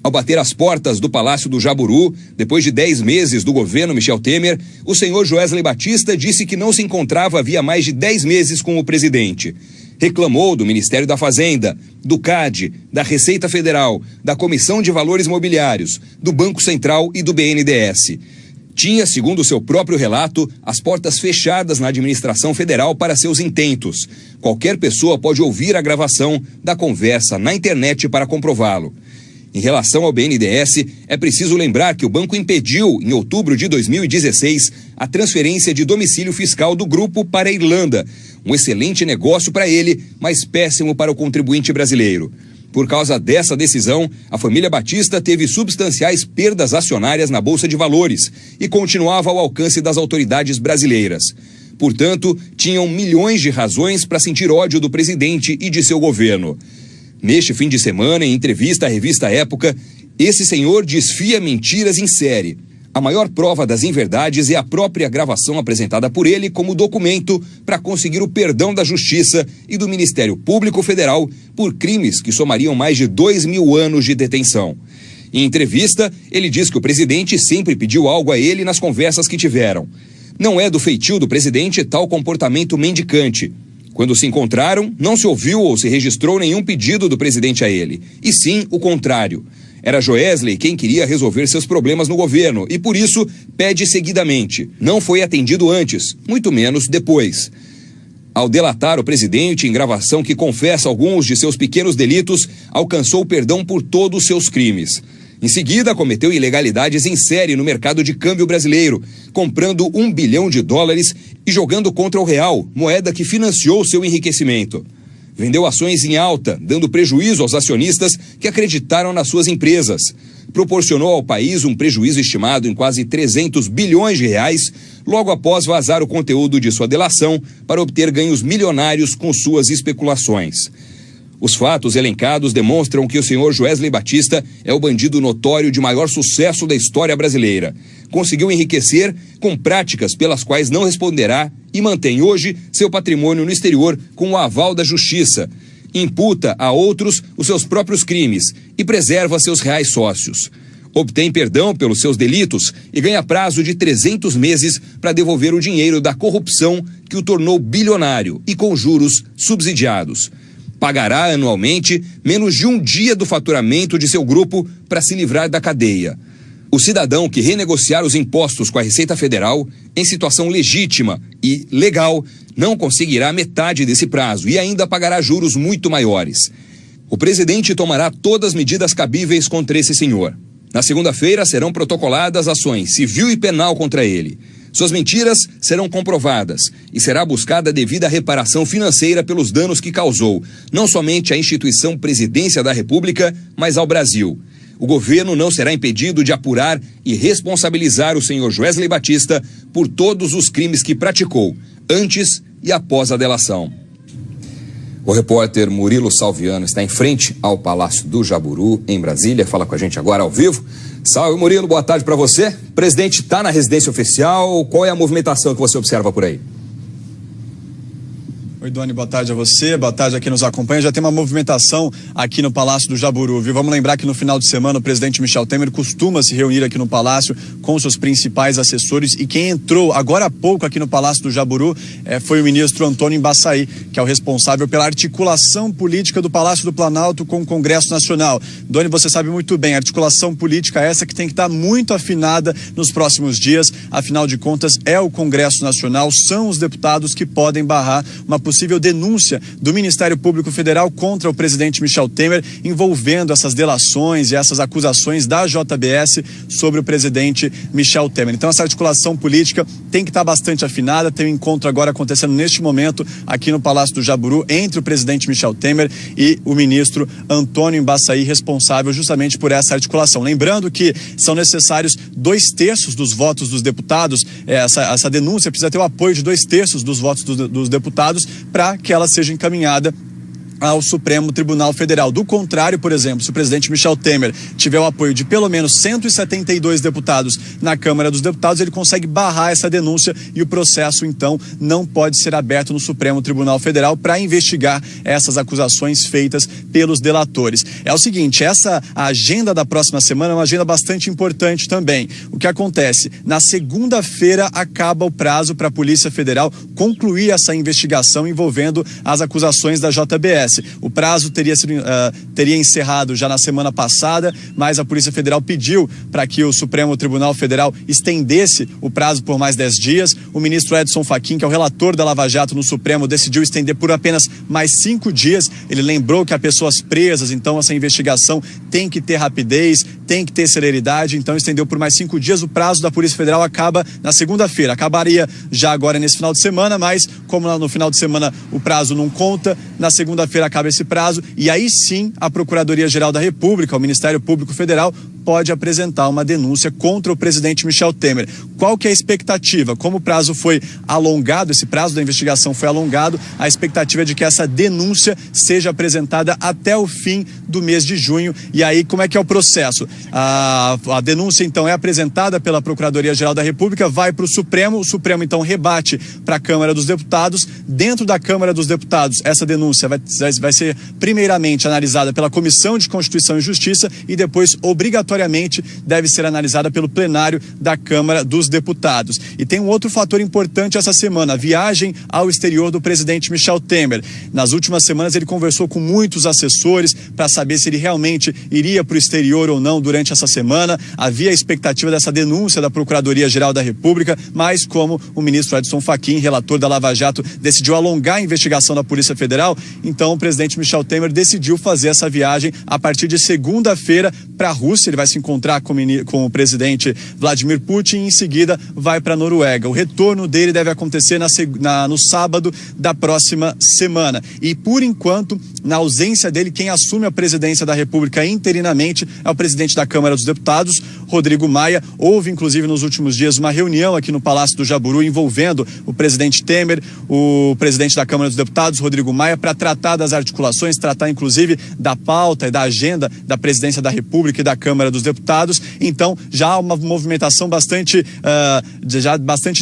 Ao bater as portas do Palácio do Jaburu, depois de 10 meses do governo Michel Temer, o senhor Joesley Batista disse que não se encontrava havia mais de 10 meses com o presidente. Reclamou do Ministério da Fazenda, do CAD, da Receita Federal, da Comissão de Valores Mobiliários, do Banco Central e do BNDES. Tinha, segundo seu próprio relato, as portas fechadas na administração federal para seus intentos. Qualquer pessoa pode ouvir a gravação da conversa na internet para comprová-lo. Em relação ao BNDES, é preciso lembrar que o banco impediu, em outubro de 2016, a transferência de domicílio fiscal do grupo para a Irlanda. Um excelente negócio para ele, mas péssimo para o contribuinte brasileiro. Por causa dessa decisão, a família Batista teve substanciais perdas acionárias na Bolsa de Valores e continuava ao alcance das autoridades brasileiras. Portanto, tinham milhões de razões para sentir ódio do presidente e de seu governo. Neste fim de semana, em entrevista à revista Época, esse senhor desfia mentiras em série. A maior prova das inverdades é a própria gravação apresentada por ele como documento para conseguir o perdão da Justiça e do Ministério Público Federal por crimes que somariam mais de 2.000 anos de detenção. Em entrevista, ele diz que o presidente sempre pediu algo a ele nas conversas que tiveram. Não é do feitio do presidente tal comportamento mendicante. Quando se encontraram, não se ouviu ou se registrou nenhum pedido do presidente a ele, e sim o contrário. Era Joesley quem queria resolver seus problemas no governo e, por isso, pede seguidamente. Não foi atendido antes, muito menos depois. Ao delatar o presidente em gravação que confessa alguns de seus pequenos delitos, alcançou perdão por todos os seus crimes. Em seguida, cometeu ilegalidades em série no mercado de câmbio brasileiro, comprando $1 bilhão e jogando contra o real, moeda que financiou seu enriquecimento. Vendeu ações em alta, dando prejuízo aos acionistas que acreditaram nas suas empresas. Proporcionou ao país um prejuízo estimado em quase R$300 bilhões, logo após vazar o conteúdo de sua delação para obter ganhos milionários com suas especulações. Os fatos elencados demonstram que o senhor Joesley Batista é o bandido notório de maior sucesso da história brasileira. Conseguiu enriquecer com práticas pelas quais não responderá e mantém hoje seu patrimônio no exterior com o aval da Justiça. Imputa a outros os seus próprios crimes e preserva seus reais sócios. Obtém perdão pelos seus delitos e ganha prazo de 300 meses para devolver o dinheiro da corrupção que o tornou bilionário e com juros subsidiados. Pagará anualmente menos de um dia do faturamento de seu grupo para se livrar da cadeia. O cidadão que renegociar os impostos com a Receita Federal, em situação legítima e legal, não conseguirá metade desse prazo e ainda pagará juros muito maiores. O presidente tomará todas as medidas cabíveis contra esse senhor. Na segunda-feira serão protocoladas ações civil e penal contra ele. Suas mentiras serão comprovadas e será buscada a devida reparação financeira pelos danos que causou, não somente à instituição Presidência da República, mas ao Brasil. O governo não será impedido de apurar e responsabilizar o senhor Joesley Batista por todos os crimes que praticou, antes e após a delação. O repórter Murilo Salviano está em frente ao Palácio do Jaburu, em Brasília. Fala com a gente agora ao vivo. Salve, Murilo, boa tarde para você. O presidente está na residência oficial. Qual é a movimentação que você observa por aí?
Oi, Doni, boa tarde a você, boa tarde a quem nos acompanha. Já tem uma movimentação aqui no Palácio do Jaburu, viu? Vamos lembrar que no final de semana o presidente Michel Temer costuma se reunir aqui no Palácio com seus principais assessores e quem entrou agora há pouco aqui no Palácio do Jaburu foi o ministro Antônio Embaçaí, que é o responsável pela articulação política do Palácio do Planalto com o Congresso Nacional. Doni, você sabe muito bem, a articulação política é essa que tem que estar muito afinada nos próximos dias, afinal de contas é o Congresso Nacional, são os deputados que podem barrar uma possível denúncia do Ministério Público Federal contra o presidente Michel Temer envolvendo essas delações e essas acusações da JBS sobre o presidente Michel Temer. Então essa articulação política tem que estar bastante afinada, tem um encontro agora acontecendo neste momento aqui no Palácio do Jaburu entre o presidente Michel Temer e o ministro Antônio Embaçaí, responsável justamente por essa articulação. Lembrando que são necessários 2/3 dos votos dos deputados, essa denúncia precisa ter o apoio de 2/3 dos votos dos deputados para que ela seja encaminhada ao Supremo Tribunal Federal. Do contrário, por exemplo, se o presidente Michel Temer tiver o apoio de pelo menos 172 deputados na Câmara dos Deputados, ele consegue barrar essa denúncia e o processo, então, não pode ser aberto no Supremo Tribunal Federal para investigar essas acusações feitas pelos delatores. É o seguinte, a agenda da próxima semana é uma agenda bastante importante também. O que acontece? Na segunda-feira acaba o prazo para a Polícia Federal concluir essa investigação envolvendo as acusações da JBS. O prazo teria encerrado já na semana passada, mas a Polícia Federal pediu para que o Supremo Tribunal Federal estendesse o prazo por mais 10 dias. O ministro Edson Fachin, que é o relator da Lava Jato no Supremo, decidiu estender por apenas mais 5 dias. Ele lembrou que há pessoas presas, então essa investigação tem que ter rapidez, tem que ter celeridade, então estendeu por mais 5 dias. O prazo da Polícia Federal acaba na segunda-feira. Acabaria já agora nesse final de semana, mas como no final de semana o prazo não conta, na segunda-feira acaba esse prazo e aí sim a Procuradoria-Geral da República, o Ministério Público Federal, pode apresentar uma denúncia contra o presidente Michel Temer. Qual que é a expectativa? Como o prazo foi alongado, esse prazo da investigação foi alongado, a expectativa é de que essa denúncia seja apresentada até o fim do mês de junho. E aí, como é que é o processo? A denúncia, então, é apresentada pela Procuradoria-Geral da República, vai para o Supremo então, rebate para a Câmara dos Deputados. Dentro da Câmara dos Deputados, essa denúncia vai ser primeiramente analisada pela Comissão de Constituição e Justiça e depois, obrigatoriamente, deve ser analisada pelo plenário da Câmara dos Deputados. E tem um outro fator importante essa semana, a viagem ao exterior do presidente Michel Temer. Nas últimas semanas ele conversou com muitos assessores para saber se ele realmente iria para o exterior ou não durante essa semana. Havia a expectativa dessa denúncia da Procuradoria-Geral da República, mas como o ministro Edson Fachin, relator da Lava Jato, decidiu alongar a investigação da Polícia Federal, então o presidente Michel Temer decidiu fazer essa viagem a partir de segunda-feira para a Rússia. Ele vai se encontrar com o presidente Vladimir Putin e em seguida vai para a Noruega. O retorno dele deve acontecer no sábado da próxima semana. E por enquanto, na ausência dele, quem assume a presidência da República interinamente é o presidente da Câmara dos Deputados, Rodrigo Maia. Houve, inclusive, nos últimos dias uma reunião aqui no Palácio do Jaburu envolvendo o presidente Temer, o presidente da Câmara dos Deputados, Rodrigo Maia, para tratar das articulações, tratar inclusive da pauta e da agenda da presidência da República e da Câmara dos Deputados. Então, já há uma movimentação bastante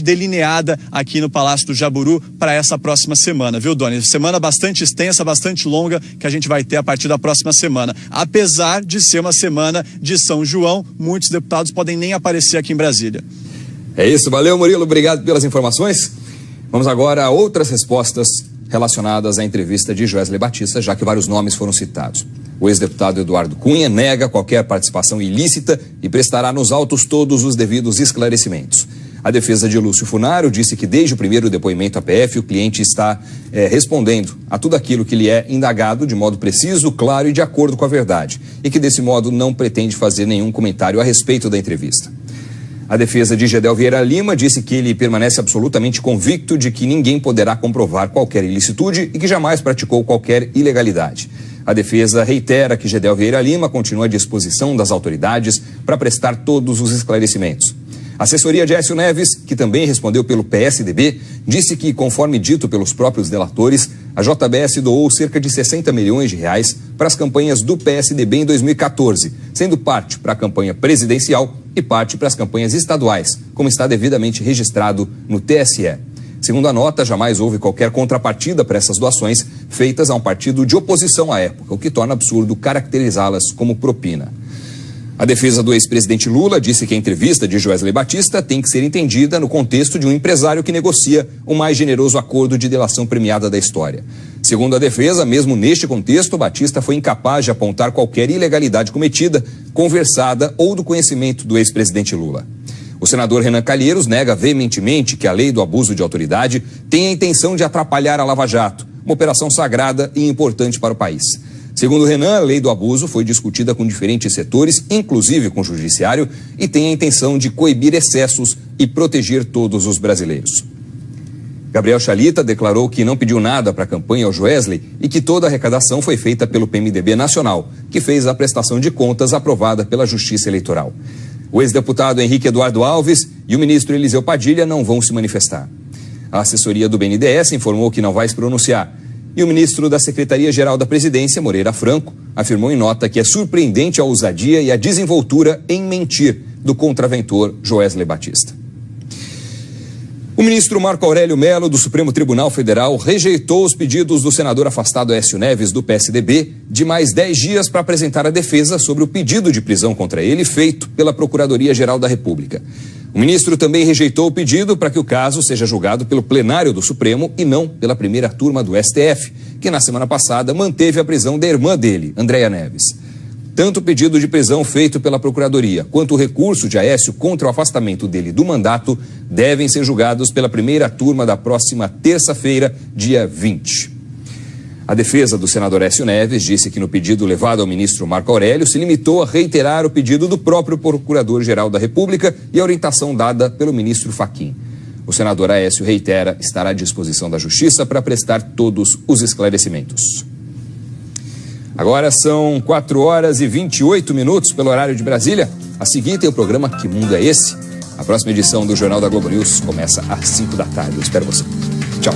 delineada aqui no Palácio do Jaburu para essa próxima semana, viu, Doni? Semana bastante extensa, bastante longa, que a gente vai ter a partir da próxima semana. Apesar de ser uma semana de São João, muitos deputados podem nem aparecer aqui em Brasília.
É isso, valeu, Murilo, obrigado pelas informações. Vamos agora a outras respostas relacionadas à entrevista de Joesley Batista, já que vários nomes foram citados. O ex-deputado Eduardo Cunha nega qualquer participação ilícita e prestará nos autos todos os devidos esclarecimentos. A defesa de Lúcio Funaro disse que desde o primeiro depoimento à PF o cliente está respondendo a tudo aquilo que lhe é indagado de modo preciso, claro e de acordo com a verdade, e que desse modo não pretende fazer nenhum comentário a respeito da entrevista. A defesa de Gedel Vieira Lima disse que ele permanece absolutamente convicto de que ninguém poderá comprovar qualquer ilicitude e que jamais praticou qualquer ilegalidade. A defesa reitera que Gedel Vieira Lima continua à disposição das autoridades para prestar todos os esclarecimentos. A assessoria de Aécio Neves, que também respondeu pelo PSDB, disse que, conforme dito pelos próprios delatores, a JBS doou cerca de 60 milhões de reais para as campanhas do PSDB em 2014, sendo parte para a campanha presidencial e parte para as campanhas estaduais, como está devidamente registrado no TSE. Segundo a nota, jamais houve qualquer contrapartida para essas doações feitas a um partido de oposição à época, o que torna absurdo caracterizá-las como propina. A defesa do ex-presidente Lula disse que a entrevista de Joesley Batista tem que ser entendida no contexto de um empresário que negocia o mais generoso acordo de delação premiada da história. Segundo a defesa, mesmo neste contexto, Batista foi incapaz de apontar qualquer ilegalidade cometida, conversada ou do conhecimento do ex-presidente Lula. O senador Renan Calheiros nega veementemente que a lei do abuso de autoridade tem a intenção de atrapalhar a Lava Jato, uma operação sagrada e importante para o país. Segundo Renan, a lei do abuso foi discutida com diferentes setores, inclusive com o judiciário, e tem a intenção de coibir excessos e proteger todos os brasileiros. Gabriel Chalita declarou que não pediu nada para a campanha ao Joesley e que toda a arrecadação foi feita pelo PMDB Nacional, que fez a prestação de contas aprovada pela Justiça Eleitoral. O ex-deputado Henrique Eduardo Alves e o ministro Eliseu Padilha não vão se manifestar. A assessoria do BNDES informou que não vai se pronunciar. E o ministro da Secretaria-Geral da Presidência, Moreira Franco, afirmou em nota que é surpreendente a ousadia e a desenvoltura em mentir do contraventor Joesley Batista. O ministro Marco Aurélio Mello, do Supremo Tribunal Federal, rejeitou os pedidos do senador afastado Aécio Neves, do PSDB, de mais 10 dias para apresentar a defesa sobre o pedido de prisão contra ele feito pela Procuradoria-Geral da República. O ministro também rejeitou o pedido para que o caso seja julgado pelo plenário do Supremo e não pela primeira turma do STF, que na semana passada manteve a prisão da irmã dele, Andréa Neves. Tanto o pedido de prisão feito pela Procuradoria quanto o recurso de Aécio contra o afastamento dele do mandato devem ser julgados pela primeira turma da próxima terça-feira, dia 20. A defesa do senador Aécio Neves disse que no pedido levado ao ministro Marco Aurélio se limitou a reiterar o pedido do próprio Procurador-Geral da República e a orientação dada pelo ministro Fachin. O senador Aécio reitera estará à disposição da Justiça para prestar todos os esclarecimentos. Agora são 4h28 pelo horário de Brasília. A seguir tem o programa Que Mundo é Esse? A próxima edição do Jornal da Globo News começa às 5 da tarde. Eu espero você. Tchau.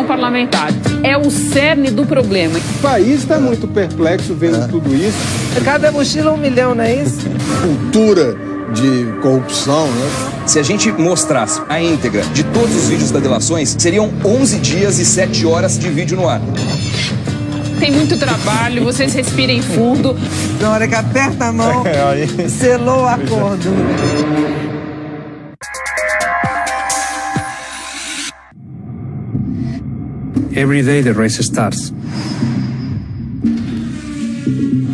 Parlamentar. É o cerne do problema.
O país está muito perplexo vendo tudo isso.
Cada mochila $1 milhão, não é isso?
Cultura de corrupção, né?
Se a gente mostrasse a íntegra de todos os vídeos das delações, seriam 11 dias e 7 horas de vídeo no ar.
Tem muito trabalho, vocês respirem fundo.
Na hora que aperta a mão, selou o acordo.
Every day the race starts.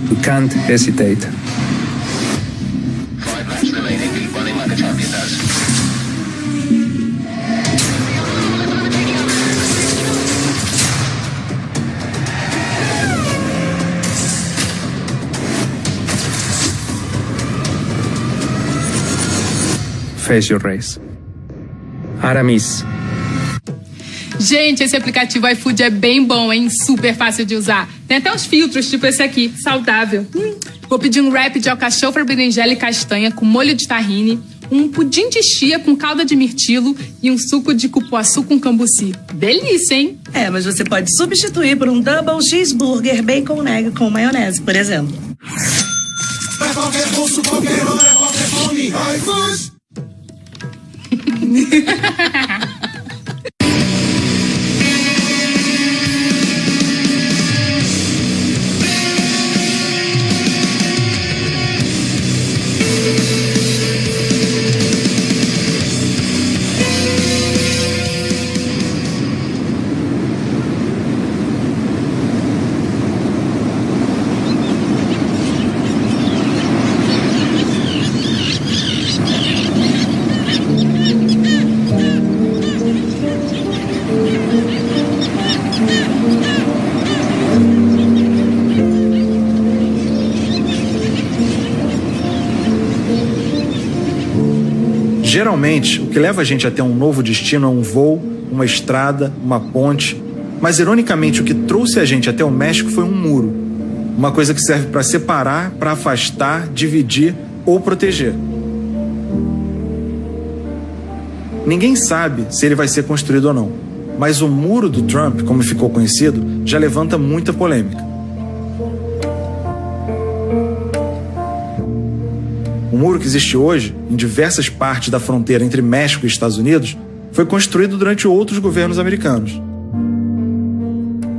We can't hesitate.
5 laps remaining, keep running like a champion does.
Face your race. Aramis.
Gente, esse aplicativo iFood é bem bom, hein? Super fácil de usar. Tem até uns filtros, tipo esse aqui, saudável. Vou pedir um wrap de alcachofra, berinjela e castanha com molho de tahine, um pudim de chia com calda de mirtilo e um suco de cupuaçu com cambuci. Delícia, hein?
É, mas você pode substituir por um double cheeseburger bacon egg com maionese, por exemplo.
Pra qualquer bolso, qualquer hora, qualquer fome, iFood.
Geralmente, o que leva a gente até um novo destino é um voo, uma estrada, uma ponte. Mas, ironicamente, o que trouxe a gente até o México foi um muro. Uma coisa que serve para separar, para afastar, dividir ou proteger. Ninguém sabe se ele vai ser construído ou não. Mas o muro do Trump, como ficou conhecido, já levanta muita polêmica. O muro que existe hoje, em diversas partes da fronteira entre México e Estados Unidos, foi construído durante outros governos americanos.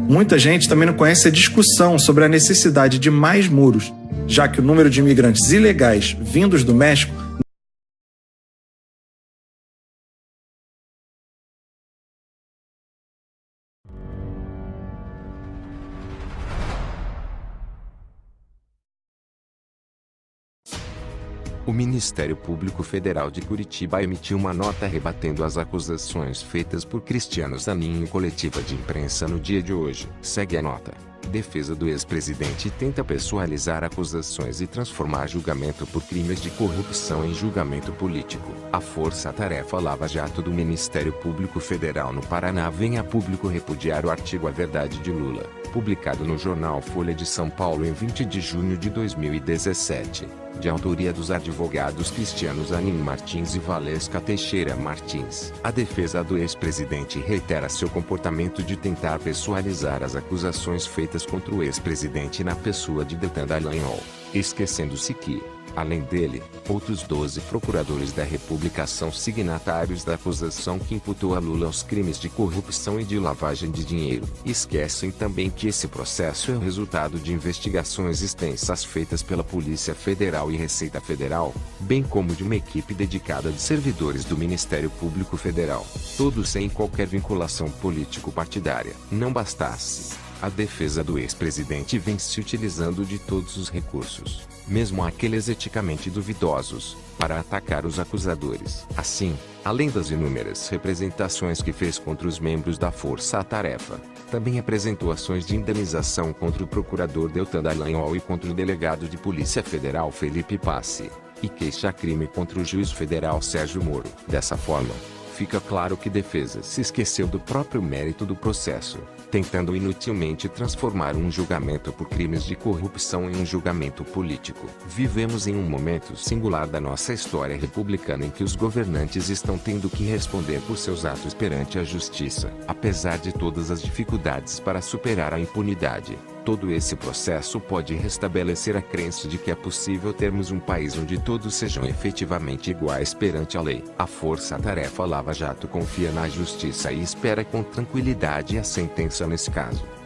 Muita gente também não conhece a discussão sobre a necessidade de mais muros, já que o número de imigrantes ilegais vindos do México
O Ministério Público Federal de Curitiba emitiu uma nota rebatendo as acusações feitas por Cristiano Zanin em coletiva de imprensa no dia de hoje. Segue a nota. Defesa do ex-presidente tenta pessoalizar acusações e transformar julgamento por crimes de corrupção em julgamento político. A Força-Tarefa Lava Jato do Ministério Público Federal no Paraná vem a público repudiar o artigo A Verdade de Lula, publicado no jornal Folha de São Paulo em 20 de junho de 2017. De autoria dos advogados Cristiano Zanin Martins e Valesca Teixeira Martins. A defesa do ex-presidente reitera seu comportamento de tentar pessoalizar as acusações feitas contra o ex-presidente na pessoa de Deltan Dallagnol, esquecendo-se que, Além dele, outros 12 procuradores da República são signatários da acusação que imputou a Lula os crimes de corrupção e de lavagem de dinheiro. Esquecem também que esse processo é o resultado de investigações extensas feitas pela Polícia Federal e Receita Federal, bem como de uma equipe dedicada de servidores do Ministério Público Federal, todos sem qualquer vinculação político-partidária. Não bastasse, a defesa do ex-presidente vem se utilizando de todos os recursos, mesmo aqueles eticamente duvidosos, para atacar os acusadores. Assim, além das inúmeras representações que fez contra os membros da Força Tarefa, também apresentou ações de indenização contra o procurador Deltan Dallagnol e contra o delegado de Polícia Federal Felipe Passi, e queixa-crime contra o juiz federal Sérgio Moro. Dessa forma, fica claro que defesa se esqueceu do próprio mérito do processo, tentando inutilmente transformar um julgamento por crimes de corrupção em um julgamento político. Vivemos em um momento singular da nossa história republicana em que os governantes estão tendo que responder por seus atos perante a justiça. Apesar de todas as dificuldades para superar a impunidade, todo esse processo pode restabelecer a crença de que é possível termos um país onde todos sejam efetivamente iguais perante a lei. A Força-Tarefa Lava Jato confia na justiça e espera com tranquilidade a sentença nesse caso.